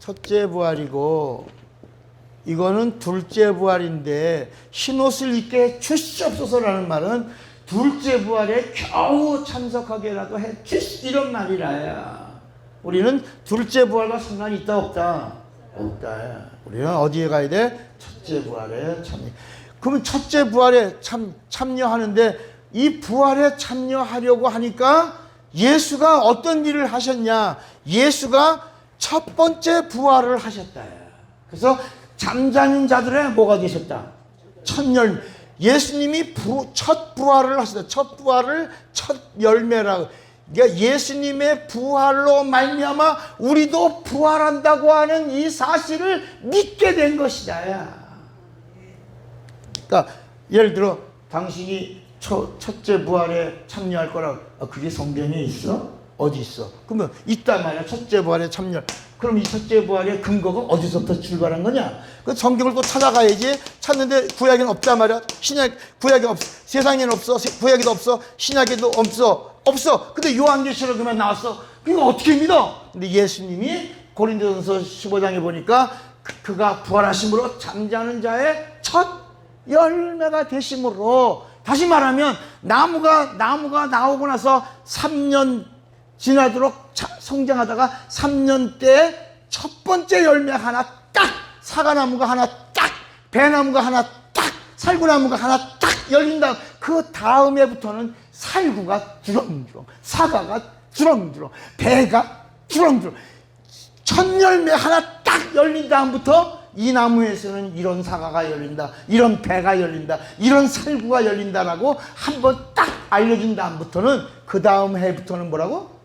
이거는 둘째 부활인데, 흰옷을 입게 주시옵소서라는 말은 둘째 부활에 겨우 참석하게라도 해 주시, 이런 말이라야. 우리는 둘째 부활과 상관이 있다, 없다? 없다. 우리는 어디에 가야 돼? 첫째 부활에 참여. 그러면 첫째 부활에 참여하는데 이 부활에 참여하려고 하니까 예수가 어떤 일을 하셨냐? 예수가 첫 번째 부활을 하셨다. 그래서 잠자는 자들의 뭐가 되셨다? 첫 열매. 예수님이 첫 부활을 하셨다. 첫 부활을 첫 열매라고. 그러니까 예수님의 부활로 말미암아 우리도 부활한다고 하는 이 사실을 믿게 된 것이다. 그러니까 예를 들어 당신이 첫째 부활에 참여할 거라. 그게 성경에 있어? 어디 있어? 그러면 있단 말이야. 첫째 부활에 참여. 그럼 이 첫째 부활의 근거가 어디서부터 출발한 거냐? 그 성경을 또 찾아가야지. 찾는데 구약에는 없단 말이야. 구약에 없어. 세상에는 없어. 구약에도 없어. 신약에도 없어. 근데 요한계시록에만 나왔어. 이거 어떻게 믿어? 근데 예수님이 고린도전서 15장에 보니까 그가 부활하심으로 잠자는 자의 첫 열매가 되심으로, 다시 말하면 나무가 나오고 나서 3년 지나도록 성장하다가 3년 때 첫 번째 열매 하나 딱, 사과나무가 하나 딱, 배나무가 하나 딱, 살구나무가 하나 딱 열린다. 그 다음 해부터는 살구가 주렁주렁, 사과가 주렁주렁, 배가 주렁주렁, 첫 열매 하나 딱 열린 다음부터 이 나무에서는 이런 사과가 열린다, 이런 배가 열린다, 이런 살구가 열린다라고 한번 딱 알려준 다음부터는 그 다음 해부터는 뭐라고?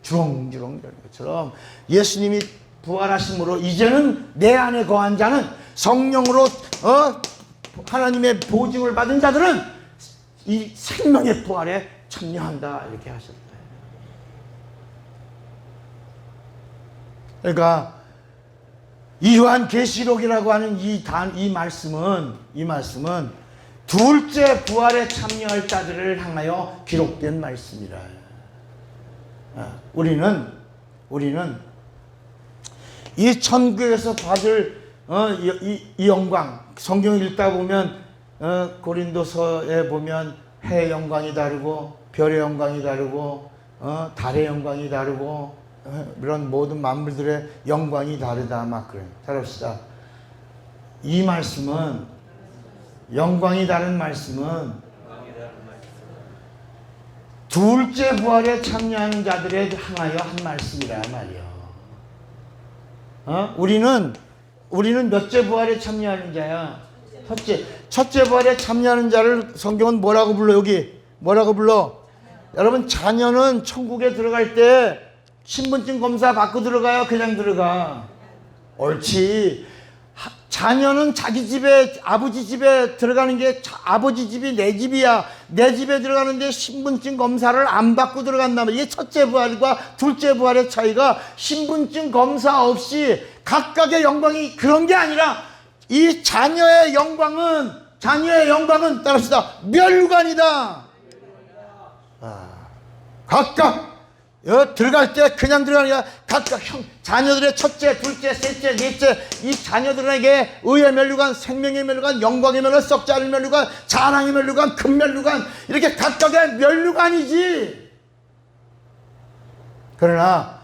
주렁주렁 열린 것처럼 예수님이 부활하심으로 이제는 내 안에 거한 자는 성령으로 하나님의 보증을 받은 자들은 이 생명의 부활에 참여한다, 이렇게 하셨다. 그러니까 이 요한계시록이라고 하는 이 말씀은 둘째 부활에 참여할 자들을 향하여 기록된 말씀이라. 우리는 이 천국에서 받을 이 영광, 성경 읽다 보면 고린도서에 보면 해의 영광이 다르고 별의 영광이 다르고 달의 영광이 다르고 이런 모든 만물들의 영광이 다르다, 막 그래. 잘합시다. 이 말씀은, 영광이 다른 말씀은 둘째 부활에 참여하는 자들에 향하여 한 말씀이라 말이요. 우리는 몇째 부활에 참여하는 자야? 첫째 부활에 참여하는 자를 성경은 뭐라고 불러? 여기 뭐라고 불러? 여러분, 자녀는 천국에 들어갈 때 신분증 검사 받고 들어가요? 그냥 들어가? 옳지. 자녀는 자기 집에, 아버지 집에 들어가는 게 아버지 집이 내 집이야. 내 집에 들어가는데 신분증 검사를 안 받고 들어간다면, 이게 첫째 부활과 둘째 부활의 차이가 신분증 검사 없이 각각의 영광이 그런 게 아니라, 이 자녀의 영광은 따릅시다, 멸류관이다. 각각 들어갈 때 그냥 들어가는 게 아니라 각각 자녀들의 첫째, 둘째, 셋째, 넷째, 이 자녀들에게 의의 멸류관, 생명의 멸류관, 영광의 멸류관, 썩지 않을 멸류관, 자랑의 멸류관, 금 멸류관, 이렇게 각각의 멸류관이지. 그러나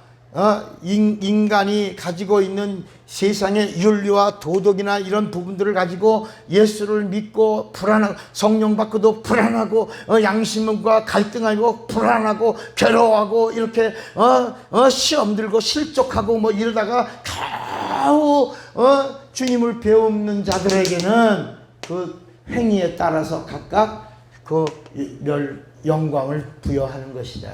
인간이 가지고 있는 세상의 윤리와 도덕이나 이런 부분들을 가지고 예수를 믿고 불안하고 성령 받고도 불안하고 양심과 갈등하고 불안하고 괴로워하고 이렇게 시험 들고 실족하고 뭐 이러다가 겨우 주님을 배우는 자들에게는 그 행위에 따라서 각각 그 영광을 부여하는 것이다.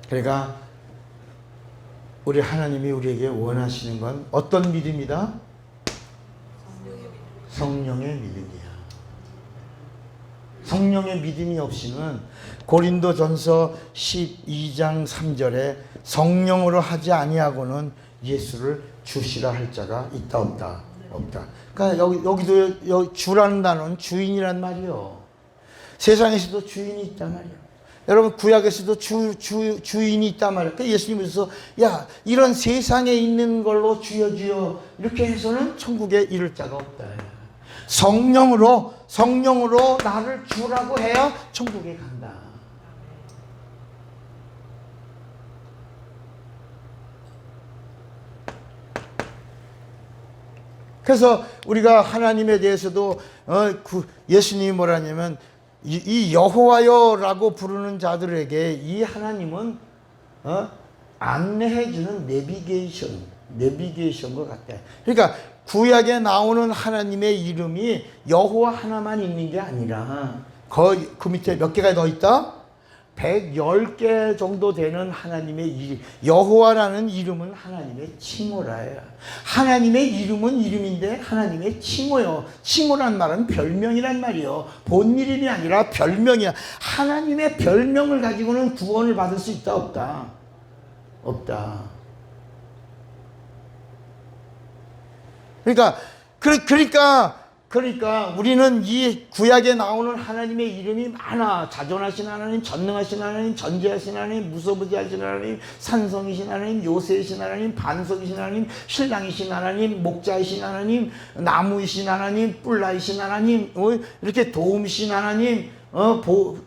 그러니까 우리 하나님이 우리에게 원하시는 건 어떤 믿음이다? 성령의 믿음이야. 성령의 믿음이 없이는 고린도전서 12장 3절에 성령으로 하지 아니하고는 예수를 주시라 할 자가 있다 없다? 없다. 그러니까 여기도 주라는 단어는 주인이란 말이요. 세상에서도 주인이 있단 말이요. 여러분 구약에서도 주인이 있단 말이에요. 그러니까 예수님께서 야 이런 세상에 있는 걸로 주여 주여 이렇게 해서는 천국에 이를 자가 없다. 성령으로 나를 주라고 해야 천국에 간다. 그래서 우리가 하나님에 대해서도 예수님이 뭐라냐면 이 여호와여라고 부르는 자들에게 이 하나님은 안내해주는 내비게이션과 같아. 그러니까 구약에 나오는 하나님의 이름이 여호와 하나만 있는 게 아니라 그 밑에 몇 개가 더 있다? 110개 정도 되는 하나님의 이름. 여호와라는 이름은 하나님의 칭호라요. 하나님의 이름은 이름인데 하나님의 칭호요. 칭호란 말은 별명이란 말이요. 본 이름이 아니라 별명이야. 하나님의 별명을 가지고는 구원을 받을 수 있다 없다? 없다. 그러니까 우리는 이 구약에 나오는 하나님의 이름이 많아. 자존하신 하나님, 전능하신 하나님, 전지하신 하나님, 무소부지하신 하나님, 산성이신 하나님, 요새이신 하나님, 반석이신 하나님, 신랑이신 하나님, 목자이신 하나님, 나무이신 하나님, 뿔나이신 하나님, 이렇게 도움이신 하나님,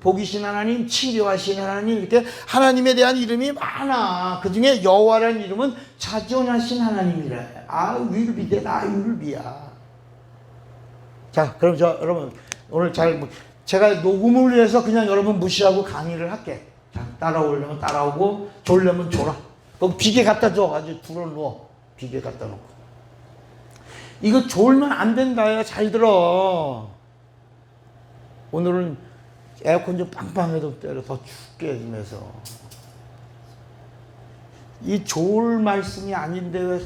복이신 하나님, 치료하신 하나님, 이렇게 하나님에 대한 이름이 많아. 그 중에 여호와라는 이름은 자존하신 하나님이라. will be that I will be야. 자, 그럼 여러분 오늘 제가 녹음을 위해서 그냥 여러분 무시하고 강의를 할게. 자, 따라오려면 따라오고 졸려면 졸아. 그럼 비계 갖다 줘. 아주 불어 누워. 비계 갖다 놓고. 이거 졸면 안 된다. 잘 들어. 오늘은 에어컨 좀 빵빵해도 때려 더 춥게 해주면서. 이 좋을 말씀이 아닌데 왜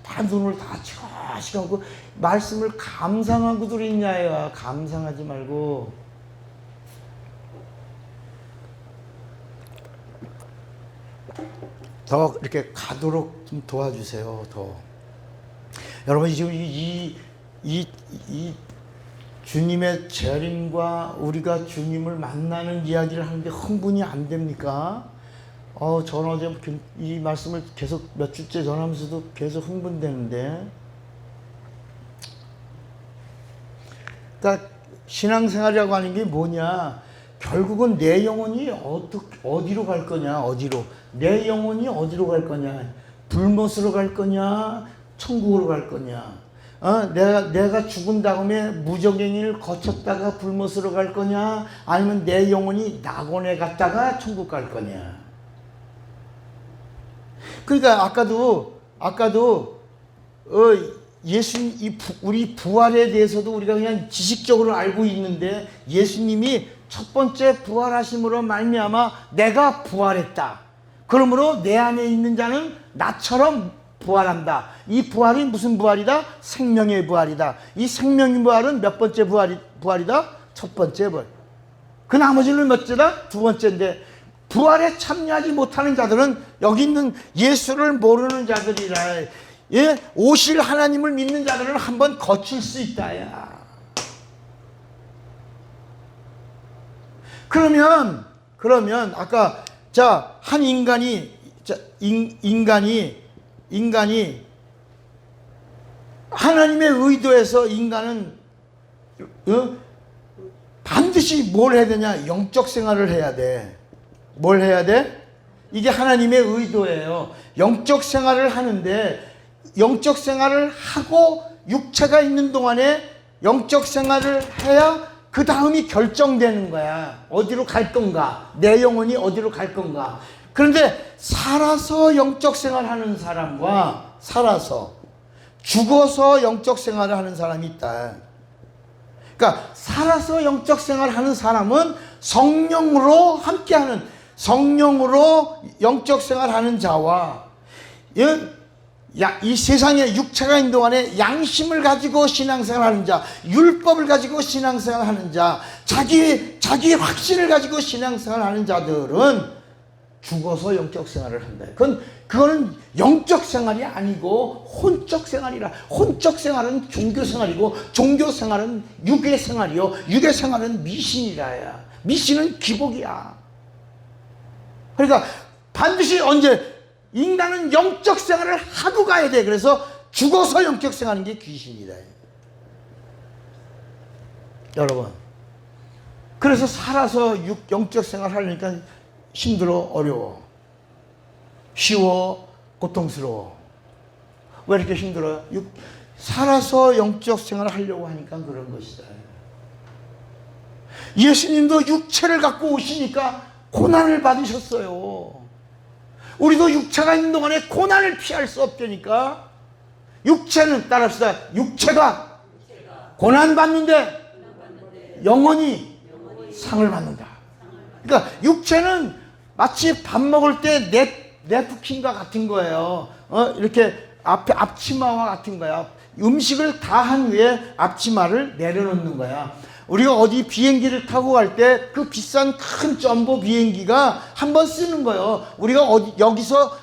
다 눈을 다 시켜시켜고 말씀을 감상하고 들으냐야. 감상하지 말고. 더 이렇게 가도록 좀 도와주세요. 더. 여러분 지금 이 주님의 재림과 우리가 주님을 만나는 이야기를 하는데 흥분이 안 됩니까? 저는 어제 이 말씀을 계속 몇 주째 전하면서도 계속 흥분되는데. 그러니까 신앙생활이라고 하는 게 뭐냐? 결국은 내 영혼이 어디로 갈 거냐? 어디로? 내 영혼이 어디로 갈 거냐? 불못으로 갈 거냐? 천국으로 갈 거냐? 내가 죽은 다음에 무적행위를 거쳤다가 불못으로 갈 거냐? 아니면 내 영혼이 낙원에 갔다가 천국 갈 거냐? 그러니까 아까도 우리 부활에 대해서도 우리가 그냥 지식적으로 알고 있는데 예수님이 첫 번째 부활하심으로 말미암아 내가 부활했다. 그러므로 내 안에 있는 자는 나처럼 부활한다. 이 부활이 무슨 부활이다? 생명의 부활이다. 이 생명의 부활은 몇 번째 부활이다? 첫 번째 부활. 그 나머지는 몇째다? 두 번째인데 부활에 참여하지 못하는 자들은 여기 있는 예수를 모르는 자들이라. 오실 하나님을 믿는 자들은 한번 거칠 수 있다야. 그러면 아까 한 인간이 하나님의 의도에서 인간은 반드시 뭘 해야 되냐? 영적 생활을 해야 돼. 뭘 해야 돼? 이게 하나님의 의도예요. 영적 생활을 하는데 영적 생활을 하고 육체가 있는 동안에 영적 생활을 해야 그 다음이 결정되는 거야. 어디로 갈 건가? 내 영혼이 어디로 갈 건가? 그런데 살아서 영적 생활하는 사람과 살아서 죽어서 영적 생활을 하는 사람이 있다. 그러니까 살아서 영적 생활하는 사람은 성령으로 함께하는, 성령으로 영적 생활하는 자와 이 세상에 육체가 있는 동안에 양심을 가지고 신앙생활하는 자, 율법을 가지고 신앙생활하는 자, 자기 확신을 가지고 신앙생활하는 자들은 죽어서 영적 생활을 한다. 그거는 영적 생활이 아니고 혼적 생활이라. 혼적 생활은 종교 생활이고 종교 생활은 유괴 생활이요. 유괴 생활은 미신이라야. 미신은 기복이야. 그러니까 반드시 언제 인간은 영적 생활을 하고 가야 돼. 그래서 죽어서 영적 생활하는 게 귀신이다. 여러분, 그래서 살아서 영적 생활 하려니까 힘들어, 어려워, 쉬워, 고통스러워. 왜 이렇게 힘들어요? 살아서 영적 생활을 하려고 하니까 그런 것이다. 예수님도 육체를 갖고 오시니까 고난을 받으셨어요. 우리도 육체가 있는 동안에 고난을 피할 수 없다니까. 육체는, 따라합시다, 육체가 고난받는데 영혼이 상을 받는다. 그러니까 육체는 마치 밥 먹을 때 냅킨과 같은 거예요. 이렇게 앞에 앞치마와 같은 거야. 음식을 다 한 후에 앞치마를 내려놓는 거야. 우리가 어디 비행기를 타고 갈 때 그 비싼 큰 점보 비행기가 한 번 쓰는 거예요. 우리가 여기서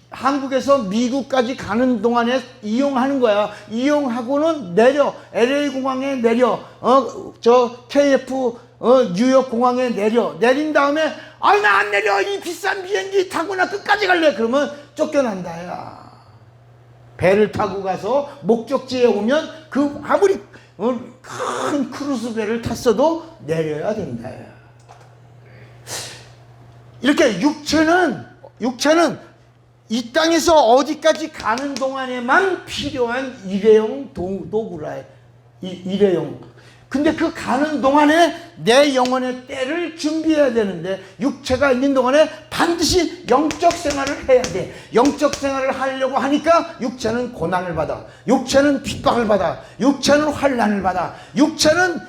한국에서 미국까지 가는 동안에 이용하는 거야. 이용하고는 내려, LA 공항에 내려, 저 KF 뉴욕 공항에 내린 다음에 나 안 내려, 이 비싼 비행기 타고 나 끝까지 갈래. 그러면 쫓겨난다 야. 배를 타고 가서 목적지에 오면 그 아무리 큰 크루즈 배를 탔어도 내려야 된다 야. 이렇게 육체는 이 땅에서 어디까지 가는 동안에만 필요한 일회용 도구라. 일회용. 근데 그 가는 동안에 내 영혼의 때를 준비해야 되는데 육체가 있는 동안에 반드시 영적 생활을 해야 돼. 영적 생활을 하려고 하니까 육체는 고난을 받아. 육체는 핍박을 받아. 육체는 환난을 받아. 육체는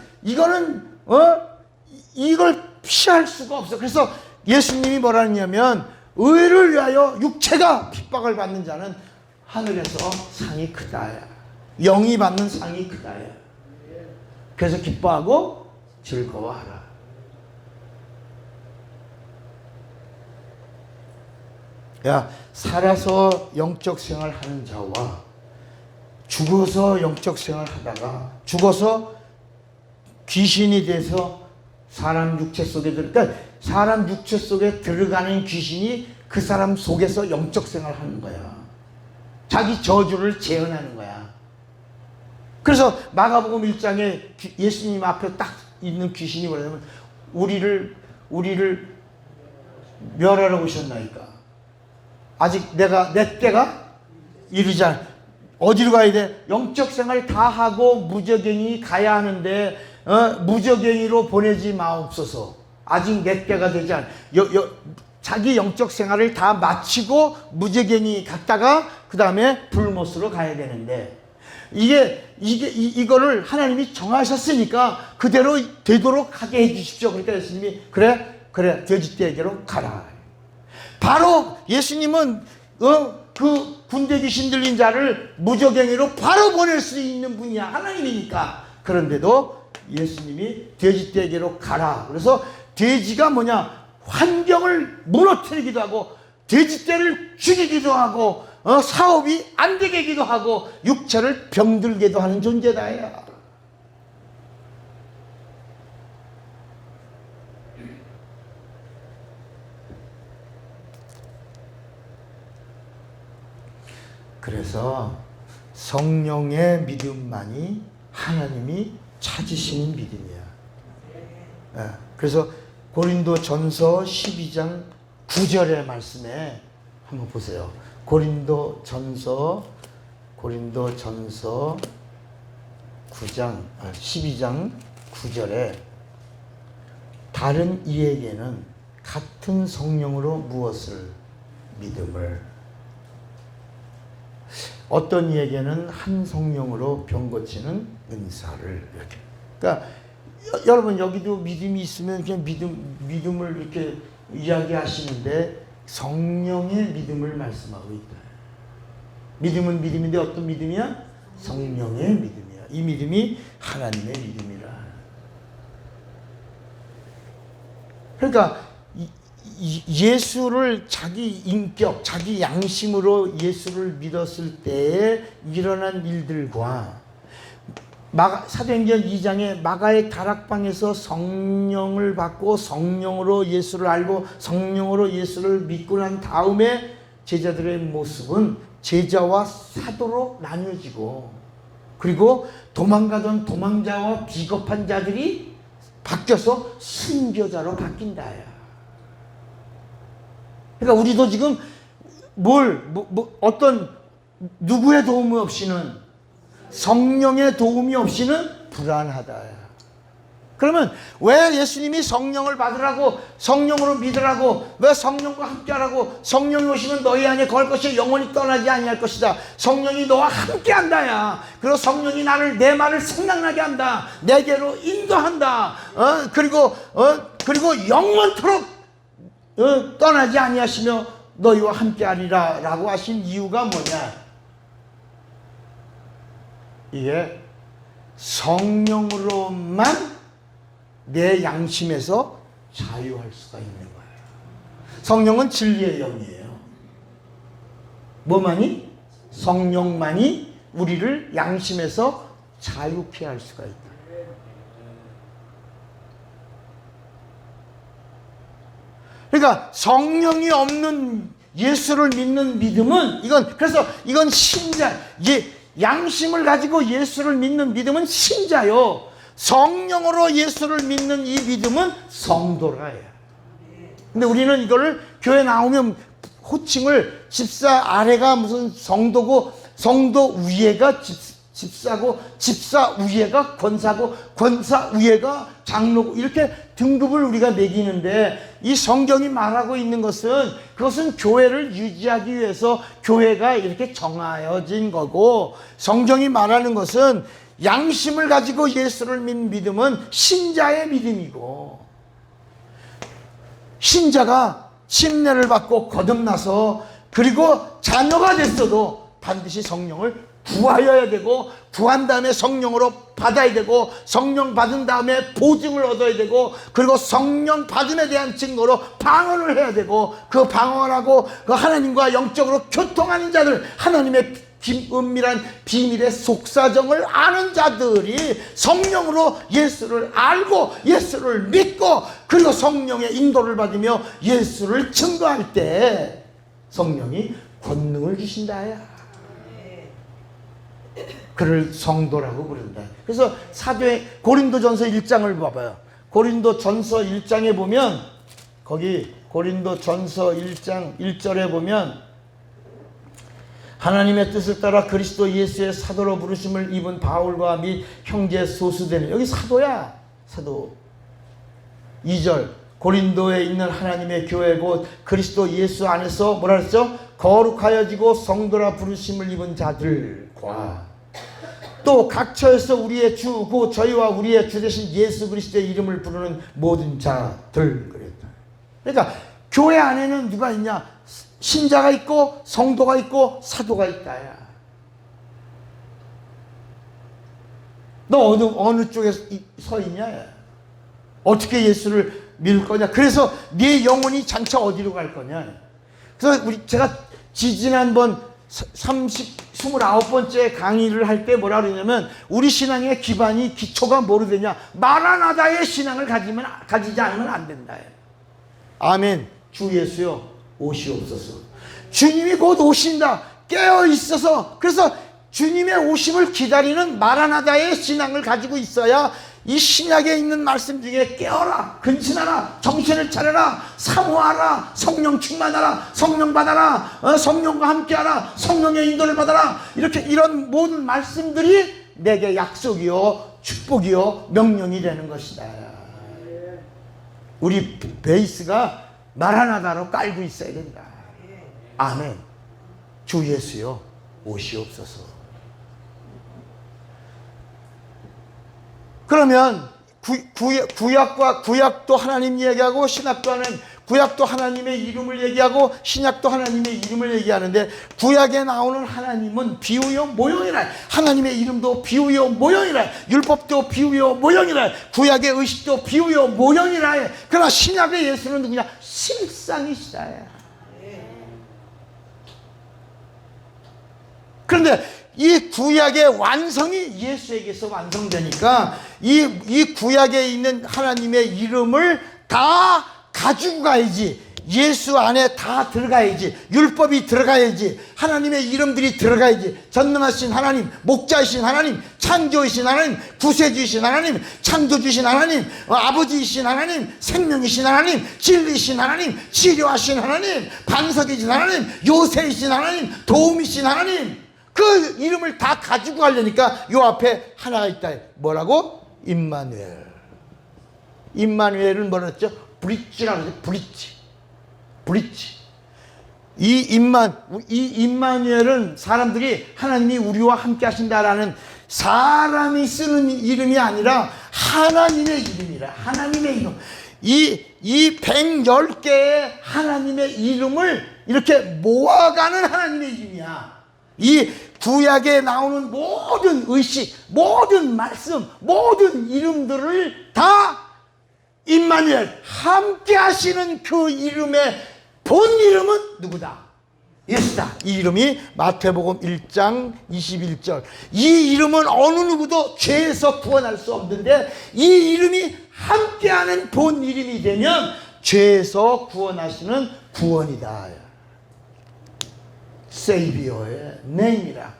이걸 피할 수가 없어. 그래서 예수님이 뭐라 했냐면 의를 위하여 육체가 핍박을 받는 자는 하늘에서 상이 크다야. 영이 받는 상이 크다야. 그래서 기뻐하고 즐거워하라. 야, 살아서 영적 생활하는 자와 죽어서 영적 생활하다가 죽어서 귀신이 돼서 사람 육체 속에 그러니까 사람 육체 속에 들어가는 귀신이 그 사람 속에서 영적 생활하는 거야. 자기 저주를 재현하는 거야. 그래서 마가복음 1장에 예수님 앞에 딱 있는 귀신이 뭐냐면 우리를 멸하러 오셨나이까. 아직 내 때가 이르지 않아. 어디로 가야 돼? 영적 생활 다 하고 무저갱이 가야 하는데 무저갱이로 보내지 마옵소서. 아직 내 때가 되지 않아. 자기 영적 생활을 다 마치고 무저갱이 갔다가 그 다음에 불못으로 가야 되는데 이거를 하나님이 정하셨으니까 그대로 되도록 하게 해주십시오. 그러니까 예수님이 그래 돼지떼에게로 가라. 바로 예수님은 그 군대 귀신 들린 자를 무저갱이로 바로 보낼 수 있는 분이야. 하나님이니까. 그런데도 예수님이 돼지떼에게로 가라. 그래서 돼지가 뭐냐? 환경을 무너뜨리기도 하고 돼지떼를 죽이기도 하고 사업이 안 되게 하기도 하고 육체를 병들게도 하는 존재다. 야. 그래서 성령의 믿음만이 하나님이 찾으시는 믿음이야. 그래서 고린도전서 12장 9절의 말씀에 한번 보세요. 고린도전서 12장 9절에 다른 이에게는 같은 성령으로 무엇을 믿음을, 어떤 이에게는 한 성령으로 병 고치는 은사를, 이렇게. 그러니까 여러분 여기도 믿음이 있으면 그냥 믿음을 이렇게 이야기하시는데 성령의 믿음을 말씀하고 있다. 믿음은 믿음인데 어떤 믿음이야? 성령의 믿음이야. 이 믿음이 하나님의 믿음이라. 그러니까 예수를 자기 인격, 자기 양심으로 예수를 믿었을 때에 일어난 일들과 사도행전 2장에 마가의 다락방에서 성령을 받고 성령으로 예수를 알고 성령으로 예수를 믿고 난 다음에 제자들의 모습은 제자와 사도로 나뉘어지고, 그리고 도망가던 도망자와 비겁한 자들이 바뀌어서 순교자로 바뀐다야. 그러니까 우리도 지금 어떤 누구의 도움이 없이는, 성령의 도움이 없이는 불안하다. 그러면 왜 예수님이 성령을 받으라고, 성령으로 믿으라고, 왜 성령과 함께하라고, 성령이 오시면 너희 안에 거할 것이 영원히 떠나지 아니할 것이다. 성령이 너와 함께한다야. 그리고 성령이 내 말을 생각나게 한다. 내게로 인도한다. 그리고 영원토록 떠나지 아니하시며 너희와 함께하리라 라고 하신 이유가 뭐냐? 이게 성령으로만 내 양심에서 자유할 수가 있는 거예요. 성령은 진리의 영이에요. 뭐만이? 성령만이 우리를 양심에서 자유케 할 수가 있다. 그러니까 성령이 없는 예수를 믿는 믿음은, 이건 신자, 양심을 가지고 예수를 믿는 믿음은 신자요. 성령으로 예수를 믿는 이 믿음은 성도라요. 근데 우리는 이거를 교회 나오면 호칭을, 집사 아래가 무슨 성도고, 성도 위에가 집사고, 집사 위에가 권사고, 권사 위에가 장로고, 이렇게 등급을 우리가 매기는데, 이 성경이 말하고 있는 것은, 그것은 교회를 유지하기 위해서 교회가 이렇게 정하여진 거고, 성경이 말하는 것은 양심을 가지고 예수를 믿는 믿음은 신자의 믿음이고, 신자가 침례를 받고 거듭나서 그리고 자녀가 됐어도 반드시 성령을 구하여야 되고, 구한 다음에 성령으로 받아야 되고, 성령 받은 다음에 보증을 얻어야 되고, 그리고 성령 받음에 대한 증거로 방언을 해야 되고, 그 방언하고 그 하나님과 영적으로 교통하는 자들, 하나님의 은밀한 비밀의 속사정을 아는 자들이 성령으로 예수를 알고 예수를 믿고, 그리고 성령의 인도를 받으며 예수를 증거할 때 성령이 권능을 주신다야. 그를 성도라고 부른다. 그래서 고린도전서 1장을 봐봐요. 고린도전서 1장에 보면, 거기 고린도전서 1장 1절에 보면, 하나님의 뜻을 따라 그리스도 예수의 사도로 부르심을 입은 바울과 및 형제 소수되는, 여기 사도야, 사도. 2절, 고린도에 있는 하나님의 교회 곧 그리스도 예수 안에서 뭐라 그랬죠? 거룩하여지고 성도라 부르심을 입은 자들과 또 각 처에서 우리의 주 곧 저희와 우리의 주 되신 예수 그리스도의 이름을 부르는 모든 자들 그랬다. 그러니까 교회 안에는 누가 있냐? 신자가 있고 성도가 있고 사도가 있다야. 너 어느 쪽에 서 있냐? 어떻게 예수를 믿을 거냐? 그래서 네 영혼이 장차 어디로 갈 거냐? 그래서 제가 지난번 29번째 강의를 할 때 뭐라 그러냐면, 우리 신앙의 기초가 뭐로 되냐? 마라나다의 신앙을 가지지 않으면 안 된다. 아멘. 주 예수여 오시옵소서. 주님이 곧 오신다. 깨어 있어서, 그래서 주님의 오심을 기다리는 마라나다의 신앙을 가지고 있어야 이 신약에 있는 말씀 중에 깨어라, 근신하라, 정신을 차려라, 사모하라, 성령 충만하라, 성령 받아라, 성령과 함께하라, 성령의 인도를 받아라, 이렇게 이런 모든 말씀들이 내게 약속이요, 축복이요, 명령이 되는 것이다. 우리 베이스가 마라나다로 깔고 있어야 된다. 아멘. 주 예수여 오시옵소서. 그러면 구약도 하나님 얘기하고 신약도 하는, 구약도 하나님의 이름을 얘기하고 신약도 하나님의 이름을 얘기하는데, 구약에 나오는 하나님은 비유요 모형이라, 하나님의 이름도 비유요 모형이라, 율법도 비유요 모형이라, 구약의 의식도 비유요 모형이라. 그러나 신약의 예수는 누구냐? 실상이시다. 그런데 이 구약의 완성이 예수에게서 완성되니까 이 구약에 있는 하나님의 이름을 다 가지고 가야지. 예수 안에 다 들어가야지. 율법이 들어가야지. 하나님의 이름들이 들어가야지. 전능하신 하나님, 목자이신 하나님, 창조이신 하나님, 구세주이신 하나님, 창조주이신 하나님, 아버지이신 하나님, 생명이신 하나님, 진리이신 하나님, 치료하신 하나님, 반석이신 하나님, 요새이신 하나님, 도움이신 하나님, 그 이름을 다 가지고 가려니까 요 앞에 하나가 있다. 뭐라고? 임마누엘. 임마누엘은 뭐라 했죠? 브릿지라고 그러죠. 브릿지. 이 임마누엘은 사람들이 하나님이 우리와 함께 하신다라는 사람이 쓰는 이름이 아니라 하나님의 이름이라. 하나님의 이름. 이 110개의 하나님의 이름을 이렇게 모아가는 하나님의 이름이야. 이 구약에 나오는 모든 의식, 모든 말씀, 모든 이름들을 다 임마누엘, 함께 하시는 그 이름의 본 이름은 누구다? 예수다. 이 이름이 마태복음 1장 21절. 이 이름은 어느 누구도 죄에서 구원할 수 없는데, 이 이름이 함께하는 본 이름이 되면 죄에서 구원하시는 구원이다. 세이비어의 네임이라.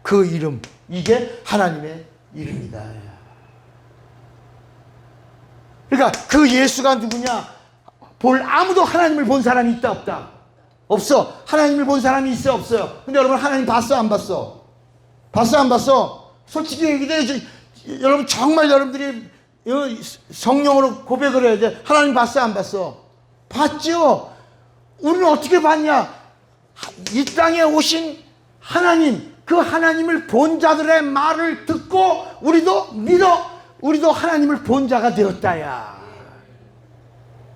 그 이름, 이게 하나님의 이름이다. 그러니까 그 예수가 누구냐? 아무도 하나님을 본 사람이 있다 없다? 없어. 하나님을 본 사람이 있어 없어요? 근데 여러분 하나님 봤어 안 봤어? 봤어 안 봤어? 솔직히 얘기해. 여러분 정말 여러분들이 성령으로 고백을 해야 돼. 하나님 봤어 안 봤어? 봤죠. 우리는 어떻게 봤냐? 이 땅에 오신 하나님, 그 하나님을 본 자들의 말을 듣고 우리도 믿어, 우리도 하나님을 본 자가 되었다야.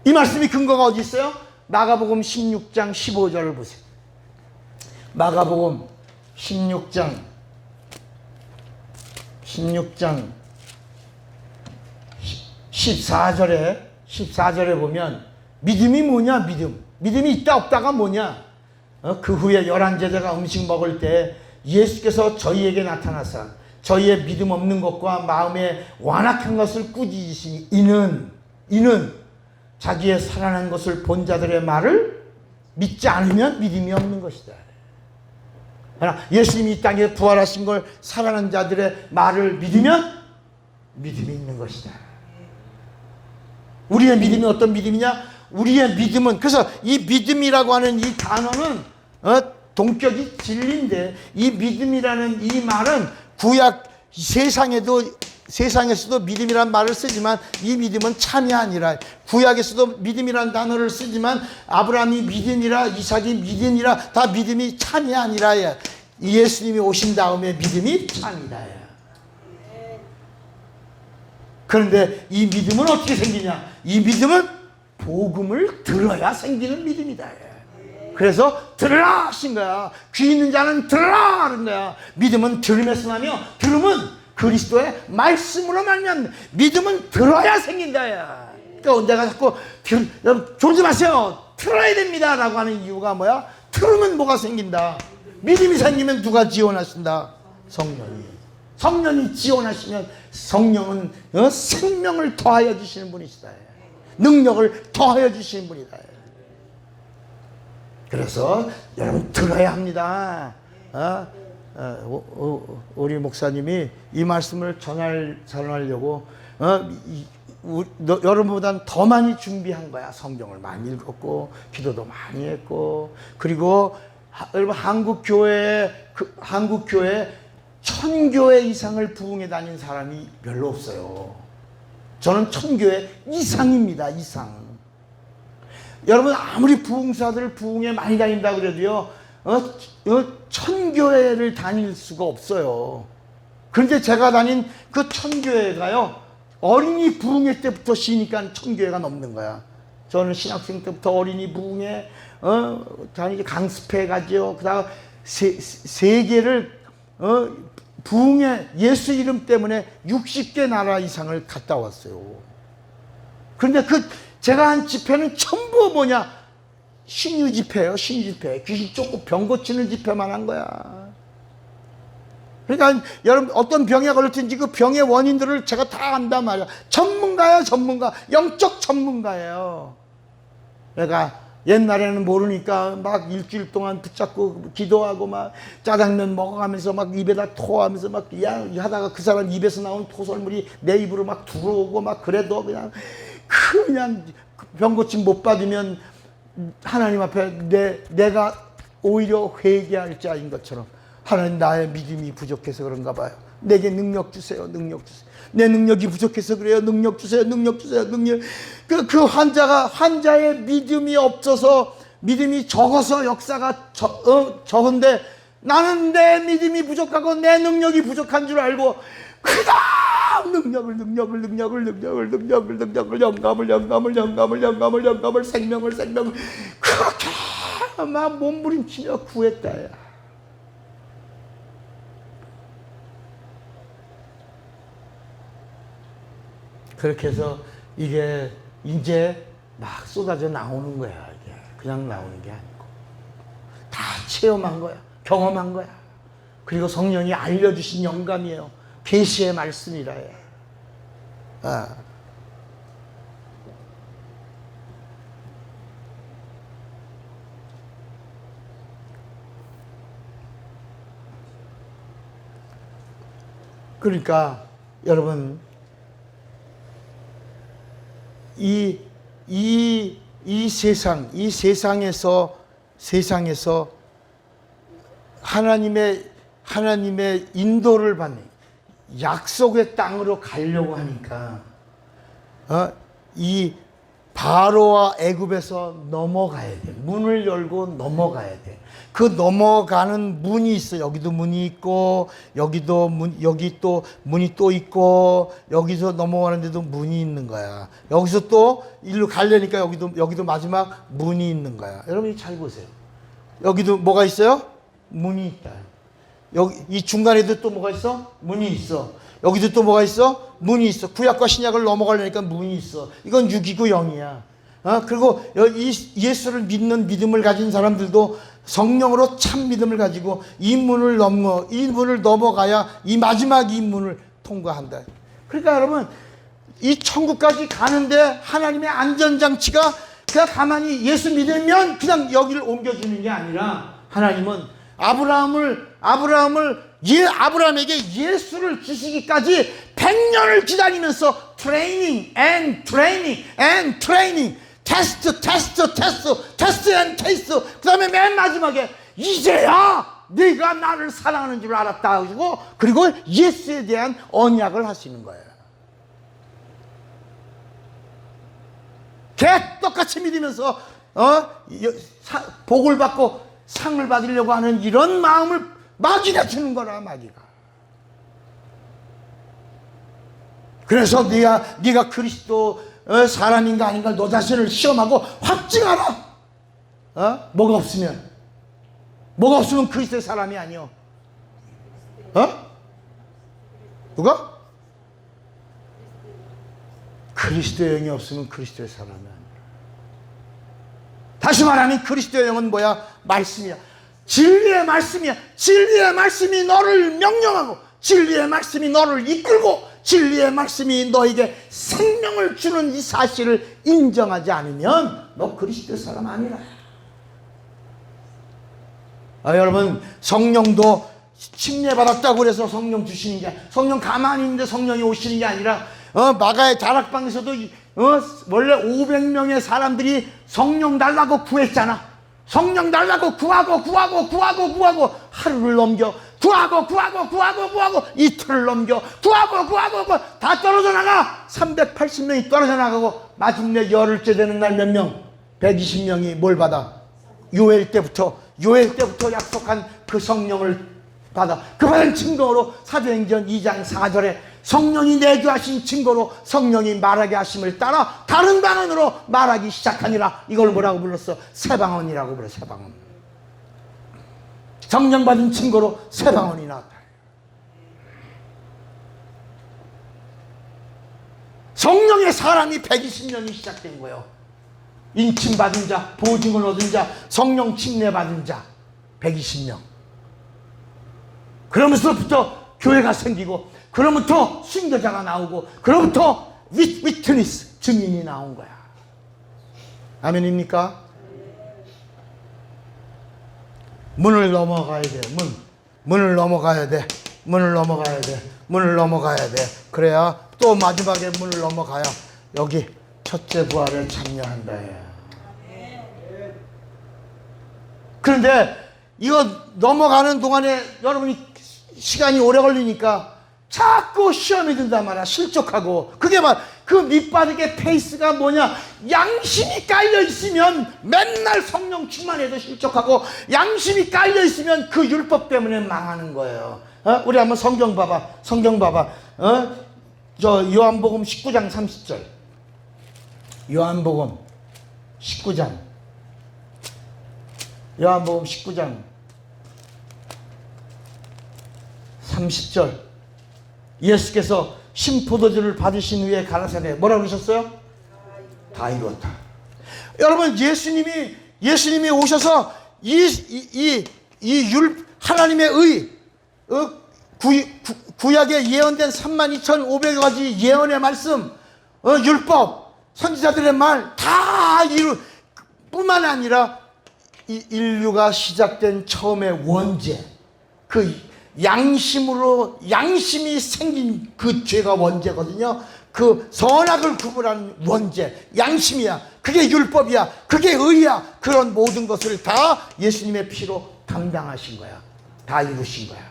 이 말씀이 근거가 어디 있어요? 마가복음 16장 15절을 보세요. 마가복음 16장 14절에 보면 믿음이 뭐냐? 믿음이 있다 없다가 뭐냐? 그 후에 11제자가 음식 먹을 때 예수께서 저희에게 나타나사 저희의 믿음 없는 것과 마음에 완악한 것을 꾸짖으시니 이는 자기의 살아난 것을 본 자들의 말을 믿지 않으면 믿음이 없는 것이다. 예수님이 이 땅에 부활하신 걸 살아난 자들의 말을 믿으면 믿음이 있는 것이다. 우리의 믿음이 어떤 믿음이냐? 우리의 믿음은, 그래서 이 믿음이라고 하는 이 단어는 동격이 진리인데, 이 믿음이라는 이 말은 구약 세상에서도 믿음이라는 말을 쓰지만 이 믿음은 참이 아니라, 구약에서도 믿음이라는 단어를 쓰지만 아브라함이 믿음이라, 이삭이 믿음이라, 다 믿음이 참이 아니라 예수님이 오신 다음에 믿음이 참이다. 그런데 이 믿음은 어떻게 생기냐? 이 믿음은 복음을 들어야 생기는 믿음이다. 그래서 들으라 하신 거야. 귀 있는 자는 들으라 하는 거야. 믿음은 들음에서 나며, 들음은 그리스도의 말씀으로 말면, 믿음은 들어야 생긴다. 그러니까 내가 자꾸 여러분 졸지 마세요, 들어야 됩니다 라고 하는 이유가 뭐야? 들으면 뭐가 생긴다? 믿음이 생기면 누가 지원하신다? 성령이 지원하시면, 성령은 생명을 더하여 주시는 분이시다. 능력을 더하여 주시는 분이다. 그래서 여러분 들어야 합니다. 우리 목사님이 이 말씀을 전하려고 여러분보다는 더 많이 준비한 거야. 성경을 많이 읽었고 기도도 많이 했고, 그리고 여러분 한국 교회 1000교회 이상을 부흥해 다닌 사람이 별로 없어요. 저는 1000교회 이상입니다. 이상. 여러분 아무리 부흥사들 부흥에 많이 다닌다 그래도요 1000교회를 다닐 수가 없어요. 그런데 제가 다닌 그 1000교회가요 어린이 부흥회 때부터 쉬니까 1000교회가 넘는 거야. 저는 신학생 때부터 어린이 부흥회 다니게 강습회 가죠. 그다음 세계를 부흥회 예수 이름 때문에 60개 나라 이상을 갔다 왔어요. 그런데 제가 한 집회는 전부 뭐냐? 신유 집회예요. 신유 집회. 귀신 쫓고 병 고치는 집회만 한 거야. 그러니까 여러분 어떤 병에 걸렸든지 그 병의 원인들을 제가 다 안단 말이야. 전문가야, 전문가. 영적 전문가예요. 내가 옛날에는 모르니까 막 일주일 동안 붙잡고 기도하고 막 짜장면 먹어가면서 막 입에다 토하면서 막 하다가 그 사람 입에서 나온 토설물이 내 입으로 막 들어오고 막 그래도 그냥 병 고침 못 받으면 하나님 앞에 내가 오히려 회개할 자인 것처럼, 하나님 나의 믿음이 부족해서 그런가 봐요. 내게 능력 주세요. 능력 주세요. 내 능력이 부족해서 그래요. 능력 주세요. 능력 주세요. 능력. 그 환자의 믿음이 없어서, 믿음이 적어서 역사가 적은데, 나는 내 믿음이 부족하고 내 능력이 부족한 줄 알고 그다음 능력을 영감을 생명을 그렇게 막 몸부림치며 구했다. 그렇게 해서 이게 이제 막 쏟아져 나오는 거야. 이게 그냥 나오는 게 아니고 다 체험한 거야. 경험한 거야. 그리고 성령이 알려주신 영감이에요. 계시의 말씀이라 해. 그러니까 여러분 이 세상에서 하나님의 인도를 받는 약속의 땅으로 가려고 하니까 이 바로와 애굽에서 넘어가야 돼. 문을 열고 넘어가야 돼. 그 넘어가는 문이 있어. 여기도 문이 있고 여기 또 문이 또 있고 여기서 넘어가는데도 문이 있는 거야. 여기서 또 일로 가려니까 여기도 마지막 문이 있는 거야. 여러분이 잘 보세요. 여기도 뭐가 있어요? 문이 있다. 여기 이 중간에도 또 뭐가 있어? 문이 있어. 여기도 또 뭐가 있어? 문이 있어. 구약과 신약을 넘어가려니까 문이 있어. 이건 6이고 0이야. 그리고 예수를 믿는 믿음을 가진 사람들도 성령으로 참 믿음을 가지고 이 문을 넘어가야 이 마지막 이 문을 통과한다. 그러니까 여러분 이 천국까지 가는데 하나님의 안전장치가 그냥 가만히 예수 믿으면 그냥 여기를 옮겨주는 게 아니라, 하나님은 아브라함에게 예수를 주시기까지 100년을 기다리면서 트레이닝 앤 테스트 그 다음에 맨 마지막에 이제야 네가 나를 사랑하는 줄 알았다 하시고, 그리고 예수에 대한 언약을 하시는 거예요. 똑같이 믿으면서 복을 받고 상을 받으려고 하는 이런 마음을 마귀가 주는 거라. 마귀가. 그래서 네가 그리스도 사람인가 아닌가 너 자신을 시험하고 확증하라. 뭐가 없으면 그리스도의 사람이 아니요. 누가? 그리스도의 영이 없으면 그리스도의 사람이 아니야. 다시 말하면 그리스도의 영은 뭐야? 말씀이야. 진리의 말씀이야. 진리의 말씀이 너를 명령하고, 진리의 말씀이 너를 이끌고, 진리의 말씀이 너에게 생명을 주는 이 사실을 인정하지 않으면 너 그리스도의 사람 아니라. 여러분 성령도 침례받았다고 그래서 성령 주시는 게, 성령 가만히 있는데 성령이 오시는 게 아니라, 마가의 다락방에서도 원래 500명의 사람들이 성령 달라고 구했잖아. 성령 달라고 구하고 하루를 넘겨, 구하고 이틀을 넘겨, 구하고 다 떨어져 나가. 380명이 떨어져 나가고 마침내 열흘째 되는 날 몇 명? 120명이 뭘 받아? 요엘 때부터 약속한 그 성령을 받아. 그 받은 증거로 사도행전 2장 4절에 성령이 내주하신 증거로 성령이 말하게 하심을 따라 다른 방언으로 말하기 시작하니라. 이걸 뭐라고 불렀어? 새방언이라고 불러. 새방언. 성령 받은 증거로 새방언이 나왔다. 성령의 사람이 120명이 시작된 거예요. 인침 받은 자, 보증을 얻은 자, 성령 침례 받은 자 120명. 그러면서부터 교회가 생기고, 그로부터 순교자가 나오고, 그로부터 위트니스, 증인이 나온 거야. 아멘입니까? 문을 넘어가야 돼. 문을 넘어가야 돼. 문을 넘어가야 돼. 그래야 또 마지막에 문을 넘어가야 여기 첫째 부활에 참여한다. 그런데 이거 넘어가는 동안에 여러분이 시간이 오래 걸리니까 자꾸 시험이 든단 말이야. 실족하고. 그게 그 밑바닥의 페이스가 뭐냐? 양심이 깔려있으면 맨날 성령 충만해도 실족하고, 양심이 깔려있으면 그 율법 때문에 망하는 거예요. 우리 한번 성경 봐봐. 요한복음 19장 30절. 요한복음 19장 30절. 예수께서 신포도주를 받으신 후에 가라사대 뭐라고 그러셨어요? 다 이루었다. 여러분, 예수님이 오셔서 하나님의 의, 구약에 예언된 32,500가지 예언의 말씀, 율법, 선지자들의 말 다 뿐만 아니라 이 인류가 시작된 처음의 원죄, 그 양심이 생긴 그 죄가 원죄거든요. 그 선악을 구분하는 원죄, 양심이야. 그게 율법이야. 그게 의야. 그런 모든 것을 다 예수님의 피로 담당하신 거야. 다 이루신 거야.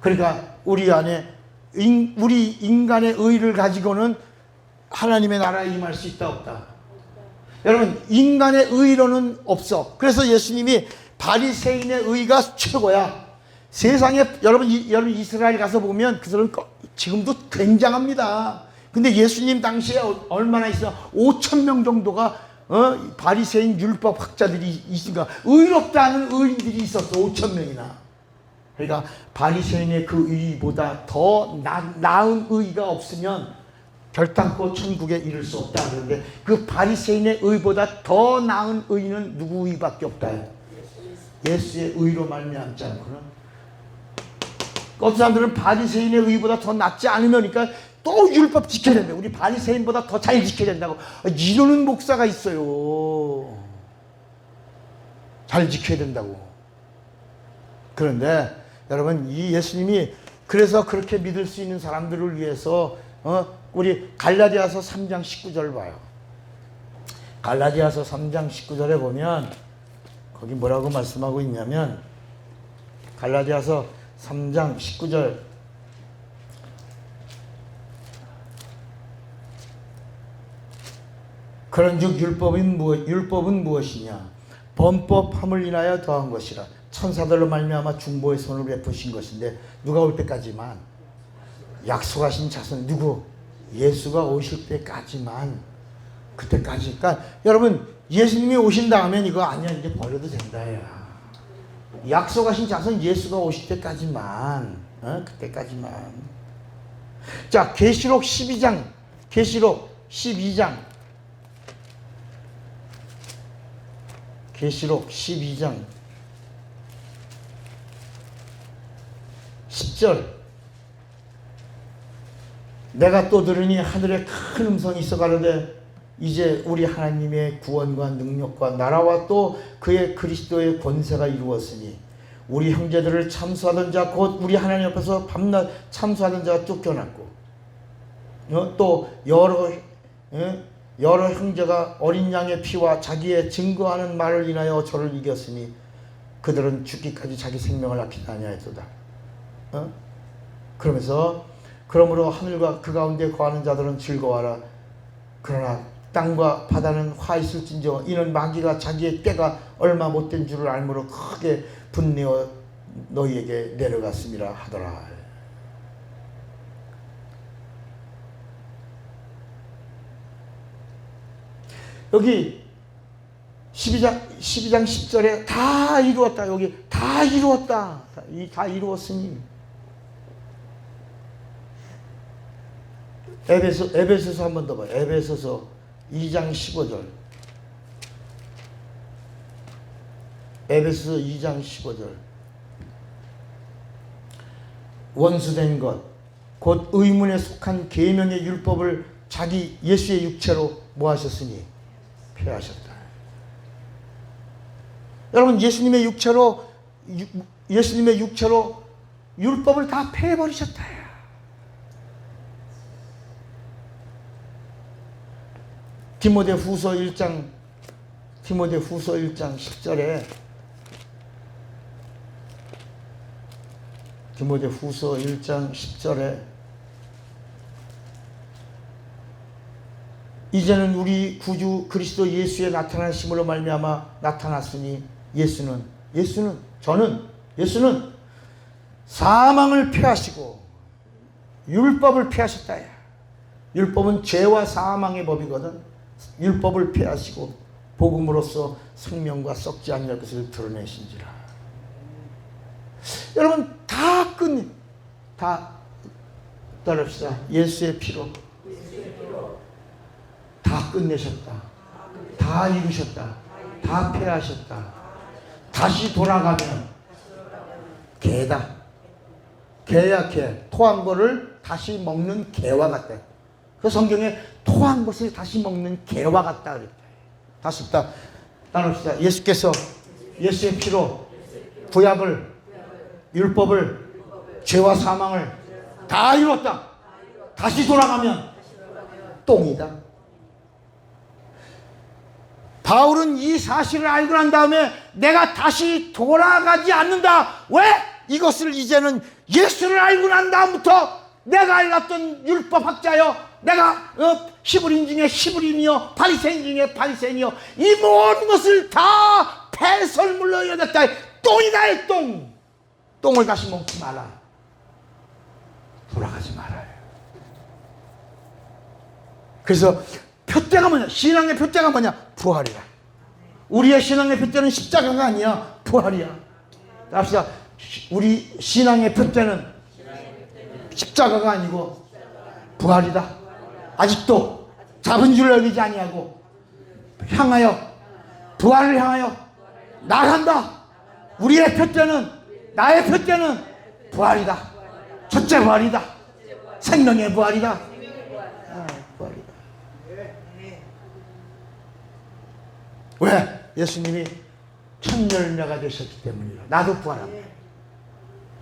그러니까 우리 안에 우리 인간의 의를 가지고는 하나님의 나라에 임할 수 있다 없다? 여러분, 인간의 의로는 없어. 그래서 예수님이 바리새인의 의가 최고야. 세상에 여러분 이스라엘 가서 보면 그들은 지금도 굉장합니다. 근데 예수님 당시에 얼마나 있어? 5,000명 정도가 바리새인 율법 학자들이 있으니까 의롭다는 의인들이 있었어. 5,000명이나. 그러니까 바리새인의 그 의보다 더 나은 의가 없으면 결단코 천국에 이를 수 없다. 그런데 그 바리새인의 의보다 더 나은 의는 누구 의밖에 없다. 예수의 의로 말미암지 않고는. 어떤 사람들은 바리새인의 의보다 더 낫지 않으면, 그러니까 또 율법 지켜야 된다. 우리 바리새인보다 더 잘 지켜야 된다고 이러는 목사가 있어요. 잘 지켜야 된다고. 그런데 여러분, 이 예수님이 그래서 그렇게 믿을 수 있는 사람들을 위해서 우리 갈라디아서 3장 19절 봐요. 갈라디아서 3장 19절에 보면 거기 뭐라고 말씀하고 있냐면, 갈라디아서 3장 19절. 그런즉 율법은 무엇이냐? 범법함을 인하여 더한 것이라. 천사들로 말미암아 중보의 손을 베푸신 것인데, 누가 올 때까지만? 약속하신 자손 누구? 예수가 오실 때까지만. 그때까지. 그러니까 여러분, 예수님이 오신 다음엔 이거 아니야, 이제 버려도 된다. 야. 약속하신 자손 예수가 오실 때까지만. 그때까지만. 자, 계시록 12장. 계시록 12장. 계시록 12장 10절. 내가 또 들으니 하늘에 큰 음성이 있어 가로되 이제 우리 하나님의 구원과 능력과 나라와 또 그의 그리스도의 권세가 이루었으니 우리 형제들을 참수하던 자 곧 우리 하나님 앞에서 밤낮 참수하던 자가 쫓겨났고 또 여러 형제가 어린 양의 피와 자기의 증거하는 말을 인하여 저를 이겼으니 그들은 죽기까지 자기 생명을 아끼지 아니하였도다. 그러므로 하늘과 그 가운데 거하는 자들은 즐거워하라. 그러나 땅과 바다는 화 있을진저 이는 마귀가 자기의 때가 얼마 못된 줄을 알므로 크게 분내어 너희에게 내려갔음이라 하더라. 여기 12장 10절에 다 이루었다. 여기 다 이루었다. 다 이루었으니 에베소서 한 번 더 봐요. 에베소서 2장 15절. 에베소서 2장 15절. 원수된 것, 곧 의문에 속한 계명의 율법을 자기 예수의 육체로 뭐 하셨으니? 폐하셨다. 여러분, 예수님의 육체로 율법을 다 폐해버리셨다. 디모데후서 1장 10절에 디모데후서 1장 10절에 이제는 우리 구주 그리스도 예수의 나타나심으로 말미암아 나타났으니 예수는 사망을 폐하시고 율법을 폐하셨다. 율법은 죄와 사망의 법이거든. 율법을 폐하시고 복음으로써 생명과 썩지 아니할 것을 드러내신지라. 여러분, 다 따릅시다. 예수의 피로 다 끝내셨다. 다 이루셨다. 다 폐하셨다. 다시 돌아가면 개다. 개야 개. 토한 거를 다시 먹는 개와 같다. 그 성경에 토한 것을 다시 먹는 개와 같다 그랬다. 다시 따릅시다. 예수께서 예수의 피로 구약을, 율법을, 죄와 사망을 다 이뤘다. 다시 돌아가면 똥이다. 바울은 이 사실을 알고 난 다음에 내가 다시 돌아가지 않는다. 왜? 이것을 이제는 예수를 알고 난 다음부터 내가 알았던 율법학자여, 내가 히브리인 중에 히브리인이요, 바리새인 중에 바리새인이요, 이 모든 것을 다 폐설물로 여겼다. 똥이다. 이 똥을 다시 먹지 마라. 돌아가지 말아요. 그래서 표대가 뭐냐? 신앙의 표대가 뭐냐? 부활이야. 우리의 신앙의 표대는 십자가가 아니야. 부활이야. 합시다. 우리 신앙의 표대는 십자가가 아니고 부활이다. 아직도 잡은 줄 여기지 아니하고 부활을 향하여 나간다. 우리의 표대는, 나의 표대는 부활이다. 첫째 부활이다. 생명의 부활이다. 부활이다. 왜? 예수님이 첫 열매가 되셨기 때문이다. 나도 부활합니다.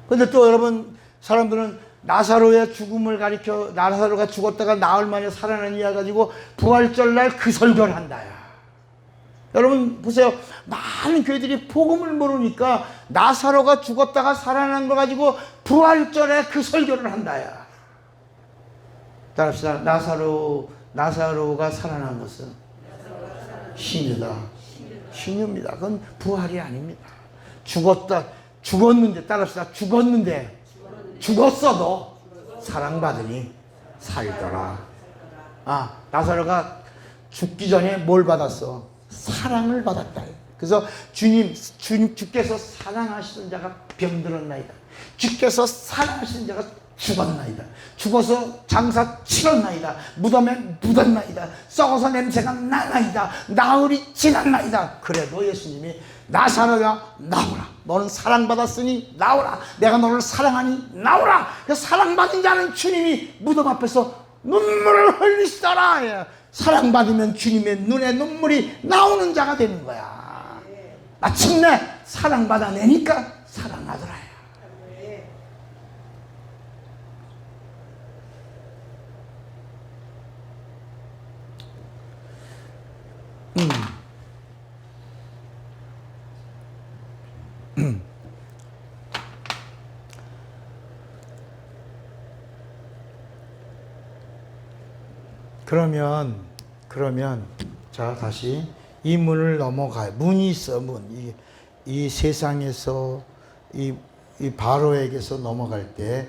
근데 또 여러분, 사람들은 나사로의 죽음을 가리켜, 나사로가 죽었다가 나흘 만에 살아난 이야 가지고 부활절날 그 설교를 한다. 여러분 보세요. 많은 교회들이 복음을 모르니까 나사로가 죽었다가 살아난 거 가지고 부활절에 그 설교를 한다. 따라합시다. 나사로가 살아난 것은 신유다. 신유입니다. 그건 부활이 아닙니다. 죽었는데, 따라합시다. 죽었어도 사랑받으니 살더라. 나사로가 죽기 전에 뭘 받았어? 사랑을 받았다. 그래서 주께서 사랑하시던 자가 병들었나이다. 주께서 사랑하시던 자가 죽었나이다. 죽어서 장사 치렀나이다. 무덤에 묻었나이다. 썩어서 냄새가 나나이다. 나흘이 지났나이다. 그래도 예수님이 나사로야 나오라. 너는 사랑받았으니 나오라. 내가 너를 사랑하니 나오라. 그 사랑받은 자는 주님이 무덤 앞에서 눈물을 흘리시더라. 사랑받으면 주님의 눈에 눈물이 나오는 자가 되는 거야. 마침내 사랑받아내니까 사랑하더라. 그러면 자 다시 이 문을 넘어가요. 문이 있어. 이 세상에서 이 바로에게서 넘어갈 때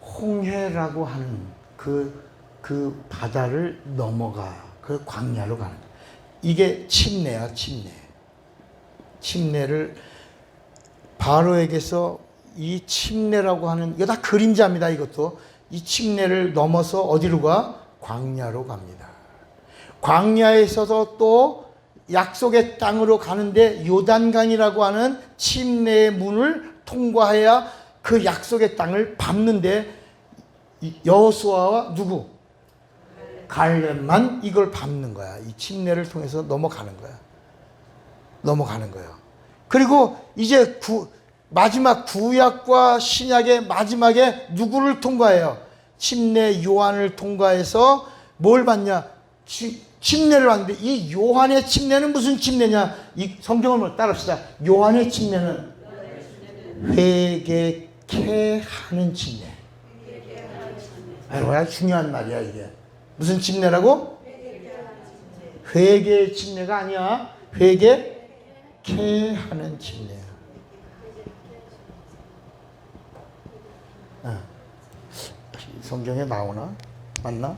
홍해라고 하는 그 바다를 넘어가. 그 광야로 가는 거야. 이게 침례야. 침례를 바로에게서 이 침례라고 하는, 이거 다 그림자입니다. 이것도 이 침례를 넘어서 어디로 가? 광야로 갑니다. 광야에서도 또 약속의 땅으로 가는데 요단강이라고 하는 침례의 문을 통과해야 그 약속의 땅을 밟는데 여호수아와 누구? 갈렙만 이걸 밟는 거야. 이 침례를 통해서 넘어가는 거야. 그리고 이제 마지막 구약과 신약의 마지막에 누구를 통과해요? 침례 요한을 통과해서 뭘 받냐? 침례를 받는데 이 요한의 침례는 무슨 침례냐? 이 성경을 따라합시다. 요한의 침례는 회개케 하는 침례. 아주 중요한 말이야 이게. 무슨 침례라고? 회개의 침례가 아니야. 회개케 하는 침례야. 성경에 나오나? 맞나?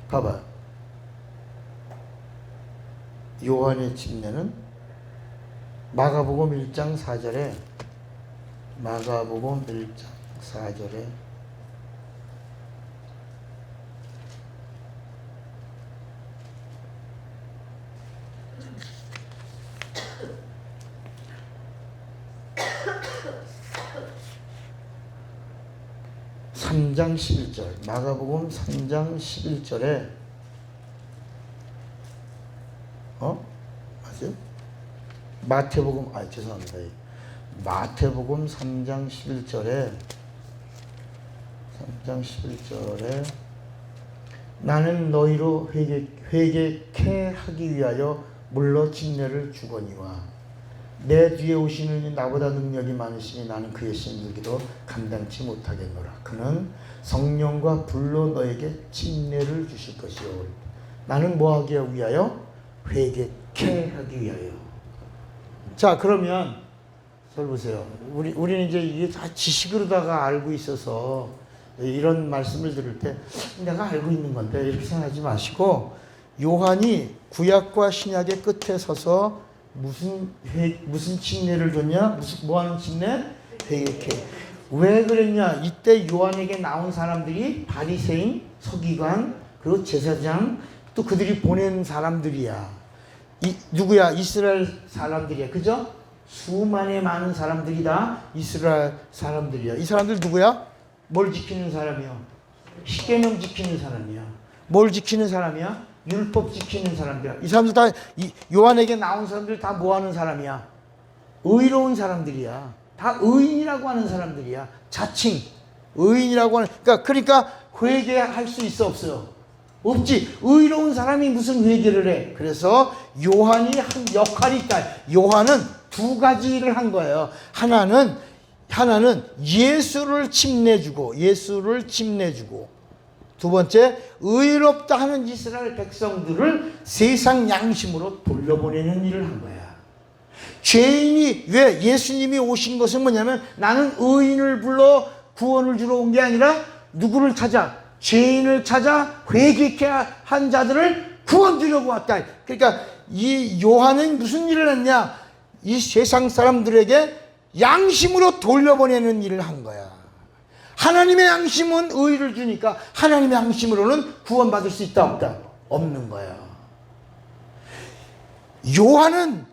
봐봐. 요한의 침례는 마가복음 1장 4절에 마가복음 3장 11절에 맞아요? 마태복음 3장 11절에 나는 너희로 회개케 하기 위하여 물러 침례를 주거니와 내 뒤에 오시는 이 나보다 능력이 많으시니 나는 그의 신들기도 감당치 못하겠노라. 그는 성령과 불로 너에게 침례를 주실 것이요. 나는 뭐 하기 위하여? 회개케 하기 위하여. 자, 그러면 잘 보세요. 우리는 이제 이게 다 지식으로다가 알고 있어서 이런 말씀을 들을 때 내가 알고 있는 건데 이렇게 생각하지 마시고, 요한이 구약과 신약의 끝에 서서 무슨 침례를 줬냐? 뭐 하는 침례? 회개케. 왜 그랬냐? 이때 요한에게 나온 사람들이 바리새인, 서기관, 그리고 제사장, 또 그들이 보낸 사람들이야. 누구야? 이스라엘 사람들이야. 그죠? 수만의 많은 사람들이 다 이스라엘 사람들이야. 이 사람들 누구야? 뭘 지키는 사람이야? 십계명 지키는 사람이야. 뭘 지키는 사람이야? 율법 지키는 사람들이야. 이 사람들 다, 요한에게 나온 사람들 다 뭐 하는 사람이야? 의로운 사람들이야. 다 의인이라고 하는 사람들이야. 자칭 의인이라고 하는. 그러니까 회개할 수 있어, 없어요? 없지. 의로운 사람이 무슨 회개를 해? 그래서 요한이 한 역할이 있다. 요한은 두 가지를 한 거예요. 하나는 예수를 침례주고, 두 번째, 의롭다 하는 이스라엘 백성들을 세상 양심으로 돌려보내는 일을 한 거야. 죄인이, 왜 예수님이 오신 것은 뭐냐면 나는 의인을 불러 구원을 주러 온 게 아니라 누구를 찾아? 죄인을 찾아 회개케 한 자들을 구원 주려고 왔다. 그러니까 이 요한은 무슨 일을 했냐? 이 세상 사람들에게 양심으로 돌려보내는 일을 한 거야. 하나님의 양심은 의를 주니까 하나님의 양심으로는 구원받을 수 있다, 없다? 없는 거야. 요한은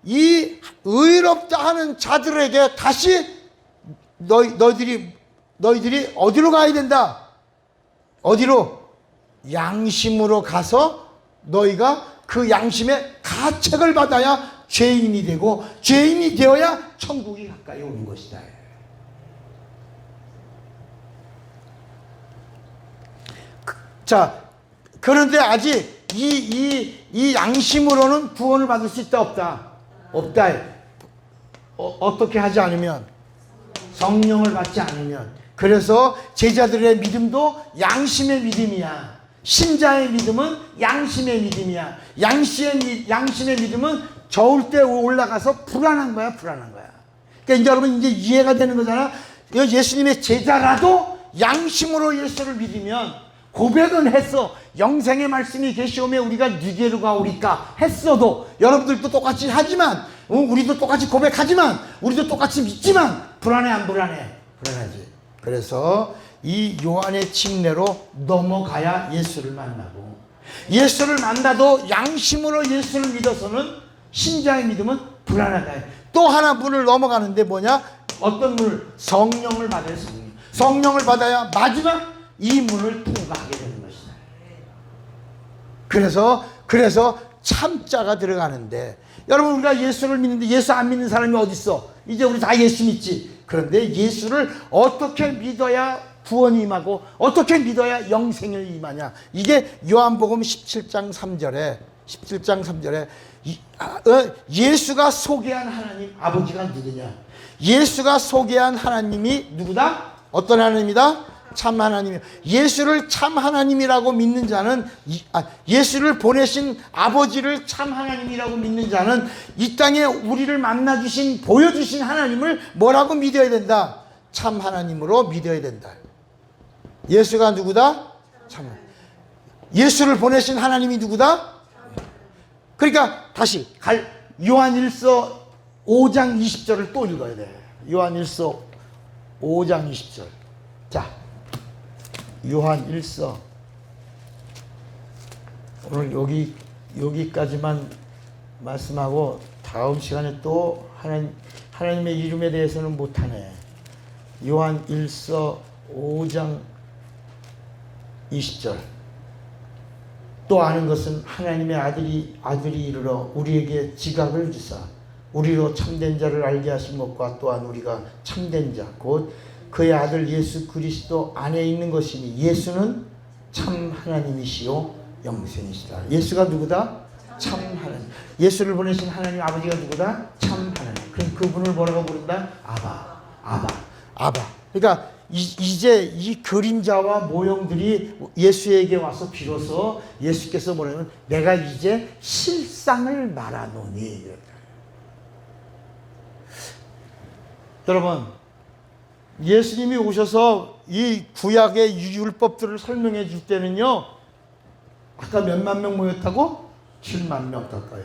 이 의롭다 하는 자들에게 다시 너희들이 어디로 가야 된다? 어디로? 양심으로 가서 너희가 그 양심의 가책을 받아야 죄인이 되고 죄인이 되어야 천국이 가까이 오는 것이다. 자, 그런데 아직 이 양심으로는 구원을 받을 수 있다 없다? 없다. 어떻게 하지 않으면? 성령을 받지 않으면. 그래서 제자들의 믿음도 양심의 믿음이야. 신자의 믿음은 양심의 믿음이야. 양심의 믿음은 저울 때 올라가서 불안한 거야, 불안한 거야. 그러니까 이제 여러분 이제 이해가 되는 거잖아. 예수님의 제자라도 양심으로 예수를 믿으면 고백은 했어. 영생의 말씀이 계시오며 우리가 누게로 가오리까 했어도 여러분들도 똑같이 하지만 우리도 똑같이 고백하지만 우리도 똑같이 믿지만 불안해 안 불안해? 불안하지. 그래서 이 요한의 침례로 넘어가야 예수를 만나고 예수를 만나도 양심으로 예수를 믿어서는 신자의 믿음은 불안하다. 또 하나 문을 넘어가는데 뭐냐? 어떤 문을? 성령을 받아야 성령. 성령을 받아야 마지막 이 문을 통과하게 되는 것이다. 그래서 참자가 들어가는데 여러분 우리가 예수를 믿는데 예수 안 믿는 사람이 어디 있어? 이제 우리 다 예수 믿지. 그런데 예수를 어떻게 믿어야 구원이 임하고 어떻게 믿어야 영생을 임하냐? 이게 요한복음 17장 3절에 예수가 소개한 하나님 아버지가 누구냐? 예수가 소개한 하나님이 누구다? 어떤 하나님이다? 참 하나님이요. 예수를 참 하나님이라고 믿는 자는 예수를 보내신 아버지를 참 하나님이라고 믿는 자는 이 땅에 우리를 만나 주신 보여주신 하나님을 뭐라고 믿어야 된다? 참 하나님으로 믿어야 된다. 예수가 누구다? 참. 예수를 보내신 하나님이 누구다? 그러니까 다시 요한일서 5장 20절을 또 읽어야 돼. 요한일서 5장 20절. 자, 요한일서 오늘 여기까지만 말씀하고 다음 시간에 또 하나님의 이름에 대해서는 못하네. 요한일서 5장 20절. 또 아는 것은 하나님의 아들이 이르러 우리에게 지각을 주사 우리로 참된 자를 알게 하신 것과 또한 우리가 참된 자 곧 그의 아들 예수 그리스도 안에 있는 것이니 예수는 참 하나님이시요 영생이시다. 예수가 누구다? 참 하나님. 예수를 보내신 하나님 아버지가 누구다? 참 하나님. 그럼 그분을 뭐라고 부른다? 아바. 그러니까 이제 이 그림자와 모형들이 예수에게 와서 비로소 예수께서 뭐냐면 내가 이제 실상을 말하노니. 여러분 예수님이 오셔서 이 구약의 율법들을 설명해 줄 때는요 아까 몇만 명 모였다고? 7만 명 가까이.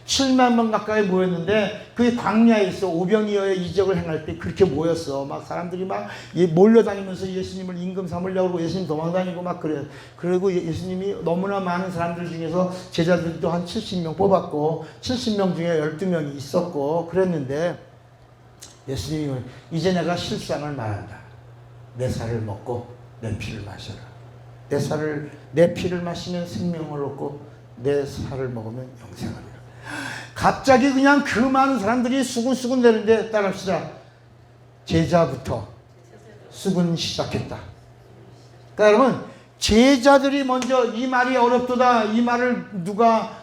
7만 명 가까이 모였는데 그게 광야에 있어. 오병이어의 이적을 행할 때 그렇게 모였어. 막 사람들이 막 몰려다니면서 예수님을 임금 삼으려고 그러고 예수님 도망다니고 막 그래. 그리고 예수님이 너무나 많은 사람들 중에서 제자들도 한 70명 뽑았고 70명 중에 12명이 있었고 그랬는데 예수님이 이제 내가 실상을 말한다. 내 살을 먹고 내 피를 마셔라. 내 피를 마시면 생명을 얻고 내 살을 먹으면 영생을 얻으라. 갑자기 그냥 그 많은 사람들이 수군수군 되는데 따라합시다. 제자부터 수군 시작했다. 그러니까 여러분 제자들이 먼저 이 말이 어렵도다. 이 말을 누가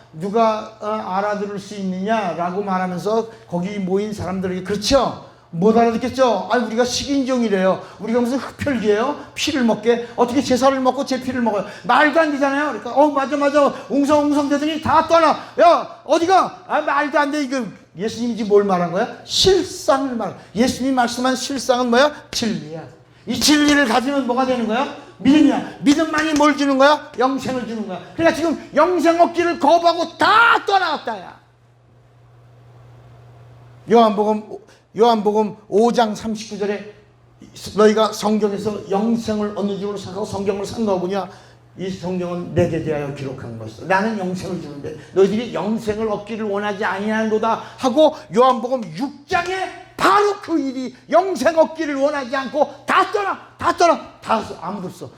알아들을 수 있느냐라고 말하면서 거기 모인 사람들에게 그렇죠. 못 알아듣겠죠? 아니 우리가 식인종이래요. 우리가 무슨 흡혈귀예요? 피를 먹게? 어떻게 제 살을 먹고 제 피를 먹어요? 말도 안 되잖아요. 그러니까 맞아 웅성웅성 되더니 다 떠나. 야 어디가? 말도 안 돼. 이거 예수님이 뭘 말한 거야? 실상을 말한 거야. 예수님이 말씀한 실상은 뭐야? 진리야. 이 진리를 가지면 뭐가 되는 거야? 믿음이야. 믿음만이 뭘 주는 거야? 영생을 주는 거야. 그러니까 지금 영생 얻기를 거부하고 다 떠나갔다. 야. 요한복음 5장 39절에 너희가 성경에서 영생을 얻는 줄로 생각하고 성경을 산 거구냐? 이 성경은 내게 대하여 기록한 것이다. 나는 영생을 주는데 너희들이 영생을 얻기를 원하지 아니하노다 하고 요한복음 6장에 바로 그 일이 영생 얻기를 원하지 않고 다 떠나 아무도 없어.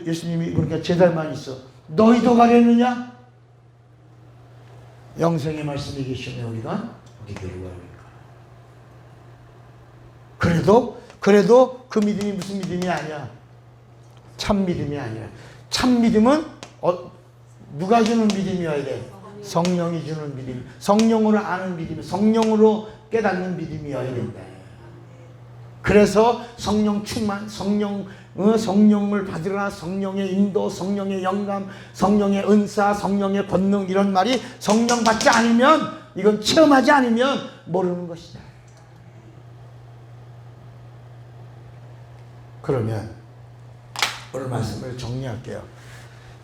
예수님이 그러니까 제자만 있어. 너희도 가려느냐? 영생의 말씀이 계시네. 우리가 어디로 가려니까. 그래도 그 믿음이 무슨 믿음이 아니야. 참 믿음이 아니야. 참 믿음은 누가 주는 믿음이어야 돼? 성령이 주는 믿음. 성령으로 아는 믿음. 성령으로 깨닫는 믿음이어야 된다. 그래서 성령 충만, 성령을 받으라, 성령의 인도, 성령의 영감, 성령의 은사, 성령의 권능, 이런 말이 성령 받지 않으면, 이건 체험하지 않으면 모르는 것이다. 그러면 오늘 말씀을 정리할게요.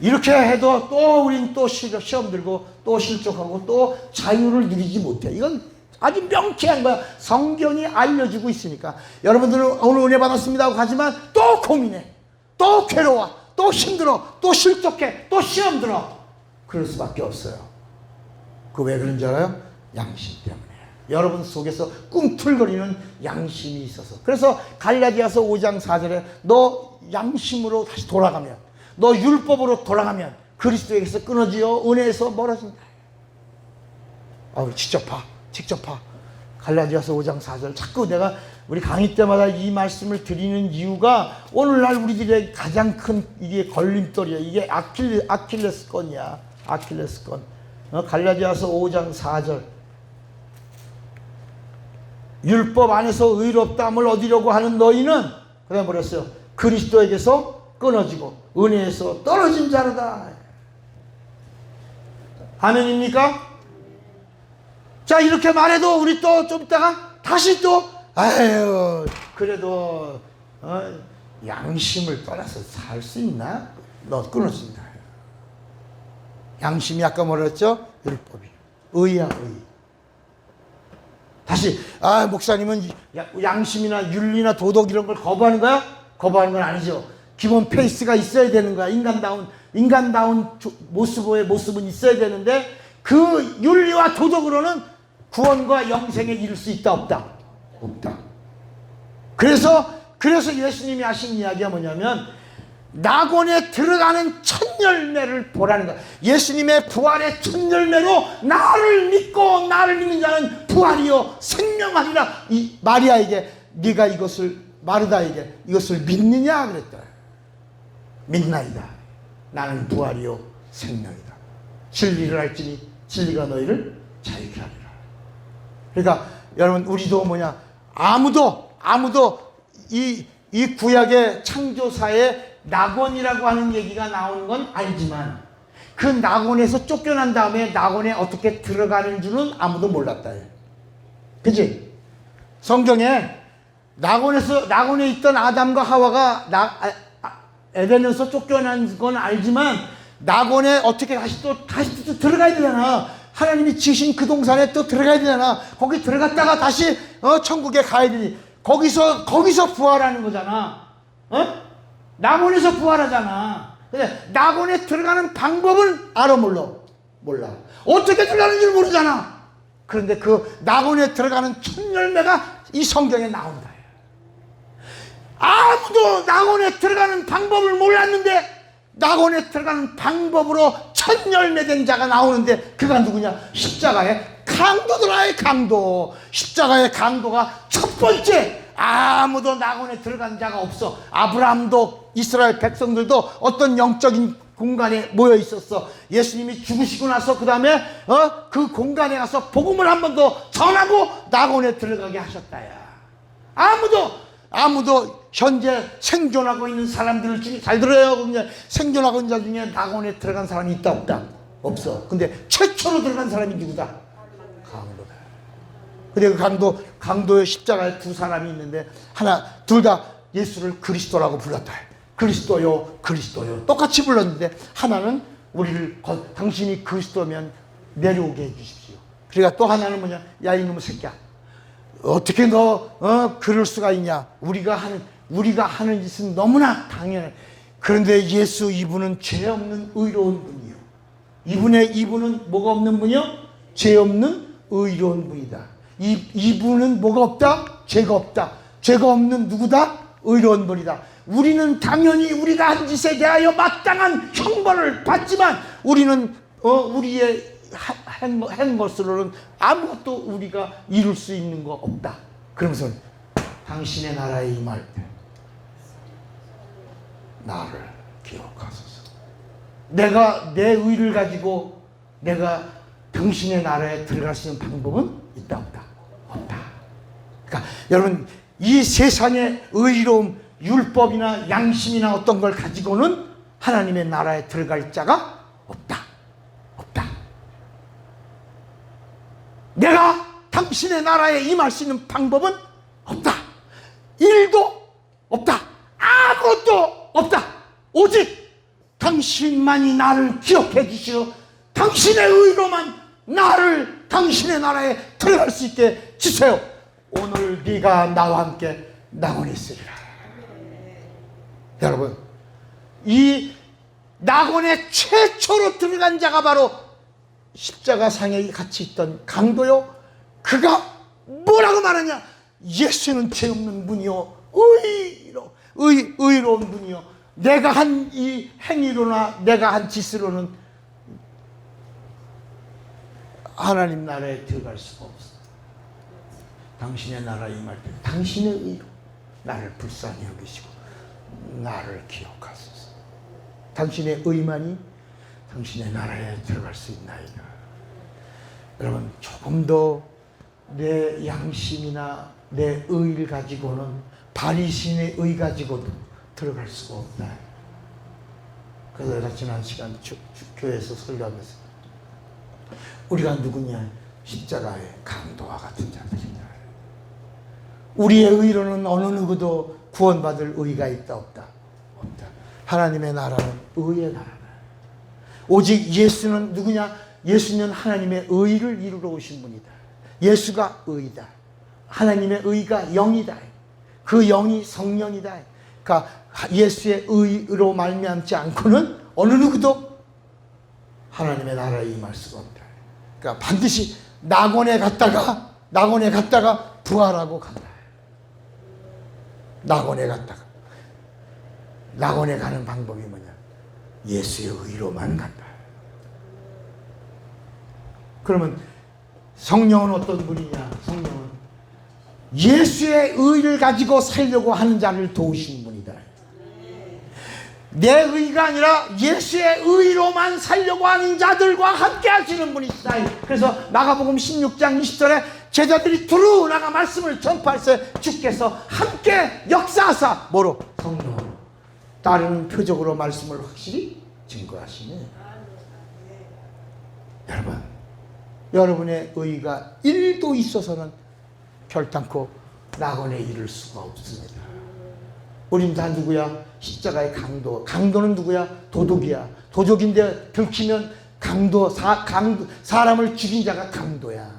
이렇게 해도 또 우린 또 시험 들고 또 실족하고 또 자유를 누리지 못해. 이건 아주 명쾌한 거야. 성경이 알려주고 있으니까. 여러분들은 오늘 은혜 받았습니다 하고 가지만 또 고민해, 또 괴로워, 또 힘들어, 또 실족해, 또 시험 들어. 그럴 수밖에 없어요. 그 왜 그런 줄 알아요? 양심 때문에. 여러분 속에서 꿈틀거리는 양심이 있어서. 그래서 갈라디아서 5장 4절에 너 양심으로 다시 돌아가면, 너 율법으로 돌아가면 그리스도에게서 끊어지어 은혜에서 멀어진다. 직접 봐. 갈라디아서 5장 4절. 자꾸 내가 우리 강의 때마다 이 말씀을 드리는 이유가 오늘날 우리들의 가장 큰 이게 걸림돌이야. 이게 아킬레스건이야. 아킬레스건. 갈라디아서 5장 4절. 율법 안에서 의롭다함을 얻으려고 하는 너희는, 그다음에 뭐랬어요? 그리스도에게서 끊어지고 은혜에서 떨어진 자로다. 아멘입니까? 자, 이렇게 말해도 우리 또 좀 있다가 다시 또 그래도 양심을 떠나서 살 수 있나? 너 끊어진다. 양심이 아까 뭐라 했죠? 율법이. 의야, 의. 다시 목사님은 양심이나 윤리나 도덕 이런 걸 거부하는 거야? 거부하는 건 아니죠. 기본 페이스가 있어야 되는 거야. 인간다운 모습은 있어야 되는데 그 윤리와 도덕으로는 구원과 영생에 이를 수 있다 없다? 없다. 그래서 예수님이 하신 이야기가 뭐냐면 낙원에 들어가는 첫 열매를 보라는 거야. 예수님의 부활의 첫 열매로 나를 믿는 자는 부활이요 생명하리라. 이 마리아에게 네가 마르다에게 이것을 믿느냐 그랬더라. 믿나이다. 나는 부활이요 생명이다. 진리를 알지니 진리가 너희를 자유케 하리라. 그러니까 여러분 우리도 아무도 이 구약의 창조사에 낙원이라고 하는 얘기가 나오는 건 알지만 그 낙원에서 쫓겨난 다음에 낙원에 어떻게 들어가는 줄은 아무도 몰랐다. 그치? 성경에 낙원에 있던 아담과 하와가 에덴에서 쫓겨난 건 알지만 낙원에 어떻게 다시 또 들어가야 되잖아. 하나님이 지으신 그 동산에 또 들어가야 되잖아. 거기 들어갔다가 다시 천국에 가야 되니 거기서 부활하는 거잖아. 낙원에서 부활하잖아. 근데 낙원에 들어가는 방법은 알아 몰라. 어떻게 들어가는 줄 모르잖아. 그런데 그 낙원에 들어가는 첫 열매가 이 성경에 나온다. 아무도 낙원에 들어가는 방법을 몰랐는데 낙원에 들어가는 방법으로 첫 열매된 자가 나오는데 그가 누구냐? 십자가의 강도더라의 강도. 십자가의 강도가 첫 번째. 아무도 낙원에 들어간 자가 없어. 아브라함도 이스라엘 백성들도 어떤 영적인 공간에 모여 있었어. 예수님이 죽으시고 나서 그 다음에 그 공간에 가서 복음을 한 번 더 전하고 낙원에 들어가게 하셨다야. 아무도 현재 생존하고 있는 사람들 중에 잘 들어요. 생존하고 있는 자 중에 낙원에 들어간 사람이 있다 없다? 없어. 근데 최초로 들어간 사람이 누구다? 강도다. 근데 그 강도의 십자가에 두 사람이 있는데 둘 다 예수를 그리스도라고 불렀다. 그리스도요. 똑같이 불렀는데 하나는 당신이 그리스도면 내려오게 해주십시오. 그러니까 또 하나는 뭐냐? 야 이놈의 새끼야. 어떻게 그럴 수가 있냐? 우리가 하는 짓은 너무나 당연해. 그런데 예수 이분은 죄 없는 의로운 분이요. 이분은 뭐가 없는 분이요? 죄 없는 의로운 분이다. 이분은 뭐가 없다? 죄가 없다. 죄가 없는 누구다? 의로운 분이다. 우리는 당연히 우리가 한 짓에 대하여 마땅한 형벌을 받지만 우리는 우리의 한 것으로는 아무것도 우리가 이룰 수 있는 거 없다. 그러면서 당신의 나라에 임할 때 나를 기억하소서. 내가 내 의를 가지고 내가 당신의 나라에 들어갈 수 있는 방법은 있다 없다? 없다. 그러니까 여러분 이 세상의 의로움, 율법이나 양심이나 어떤 걸 가지고는 하나님의 나라에 들어갈 자가 없다. 없다. 내가 당신의 나라에 임할 수 있는 방법은 없다. 일도 없다. 아무것도 없다. 오직 당신만이 나를 기억해 주시어 당신의 의로만 나를 당신의 나라에 들어갈 수 있게 주세요. 오늘 네가 나와 함께 낙원에 있으리라. 여러분, 이 낙원에 최초로 들어간 자가 바로 십자가상에 같이 있던 강도요. 그가 뭐라고 말하냐? 예수는 죄 없는 분이요 의로운 분이요. 내가 한 이 행위로나 내가 한 짓으로는 하나님 나라에 들어갈 수가 없어. 당신의 나라에 임할 때 당신의 의로 나를 불쌍히 여기시고 나를 기억하소서. 당신의 의만이 당신의 나라에 들어갈 수 있나이다. 여러분, 조금 더 내 양심이나 내 의를 가지고는 바리새인의 의 가지고도 들어갈 수가 없다. 그래서 내가 지난 시간 교회에서 설교하면서 우리가 누구냐? 십자가의 강도와 같은 자들이다. 우리의 의로는 어느 누구도 구원받을 의가 있다 없다? 없다. 하나님의 나라는 의의 나라다. 오직 예수는 누구냐? 예수는 하나님의 의를 이루러 오신 분이다. 예수가 의다. 하나님의 의가 영이다. 그 영이 성령이다. 그러니까 예수의 의로 말미암지 않고는 어느 누구도 하나님의 나라에 임할 수가 없다. 그러니까 반드시 낙원에 갔다가 부활하고 간다. 낙원에 가는 방법이 뭐냐? 예수의 의로만 간다. 그러면 성령은 어떤 분이냐? 성령은 예수의 의를 가지고 살려고 하는 자를 도우시는 분이다. 내 의가 아니라 예수의 의로만 살려고 하는 자들과 함께 하시는 분이시다. 그래서 마가복음 16장 20절에 제자들이 두루 나가 말씀을 전파할 때 주께서 함께 역사하사 뭐로? 성령으로 다른 표적으로 말씀을 확실히 증거하시네. 여러분의 의가 1도 있어서는 결단코 낙원에 이를 수가 없습니다. 우린 다 누구야? 십자가의 강도. 강도는 누구야? 도둑이야. 도둑인데 들키면 사람을 죽인 자가 강도야.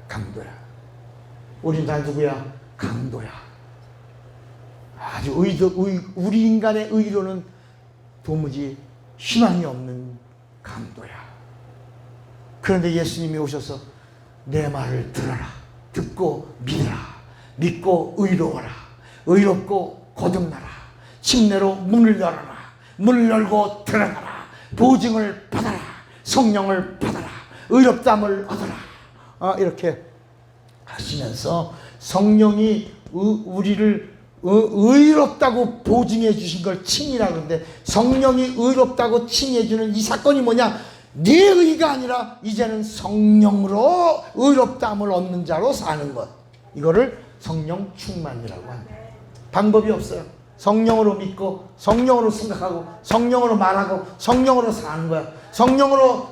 강도야. 우린 다 누구야? 강도야. 아주 우리 인간의 의로는 도무지 희망이 없는 강도야. 그런데 예수님이 오셔서 내 말을 들어라. 듣고 믿어라. 믿고 의로워라. 의롭고 거듭나라. 침례로 문을 열어라. 문을 열고 들어가라. 보증을 받아라. 성령을 받아라. 의롭다함을 얻어라. 이렇게 하시면서 성령이 우리를 의롭다고 보증해 주신 걸 칭이라고 하는데, 성령이 의롭다고 칭해 주는 이 사건이 뭐냐? 네 의가 아니라 이제는 성령으로 의롭다함을 얻는 자로 사는 것. 이거를 성령 충만이라고 합니다. 방법이 없어요. 성령으로 믿고 성령으로 생각하고 성령으로 말하고 성령으로 사는 거야. 성령으로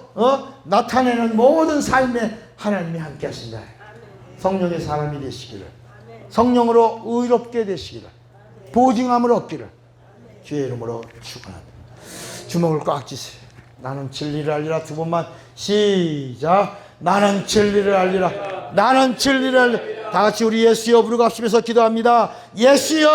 나타내는 모든 삶에 하나님이 함께 하신다. 성령의 사람이 되시기를, 성령으로 의롭게 되시기를, 보증함을 얻기를 주의 이름으로 축원합니다. 주먹을 꽉 쥐세요. 나는 진리를 알리라. 두 번만 시작. 나는 진리를 알리라. 나는 진리를 알리라. 다 같이 우리 예수여 부르고 합심해서 기도합니다. 예수여.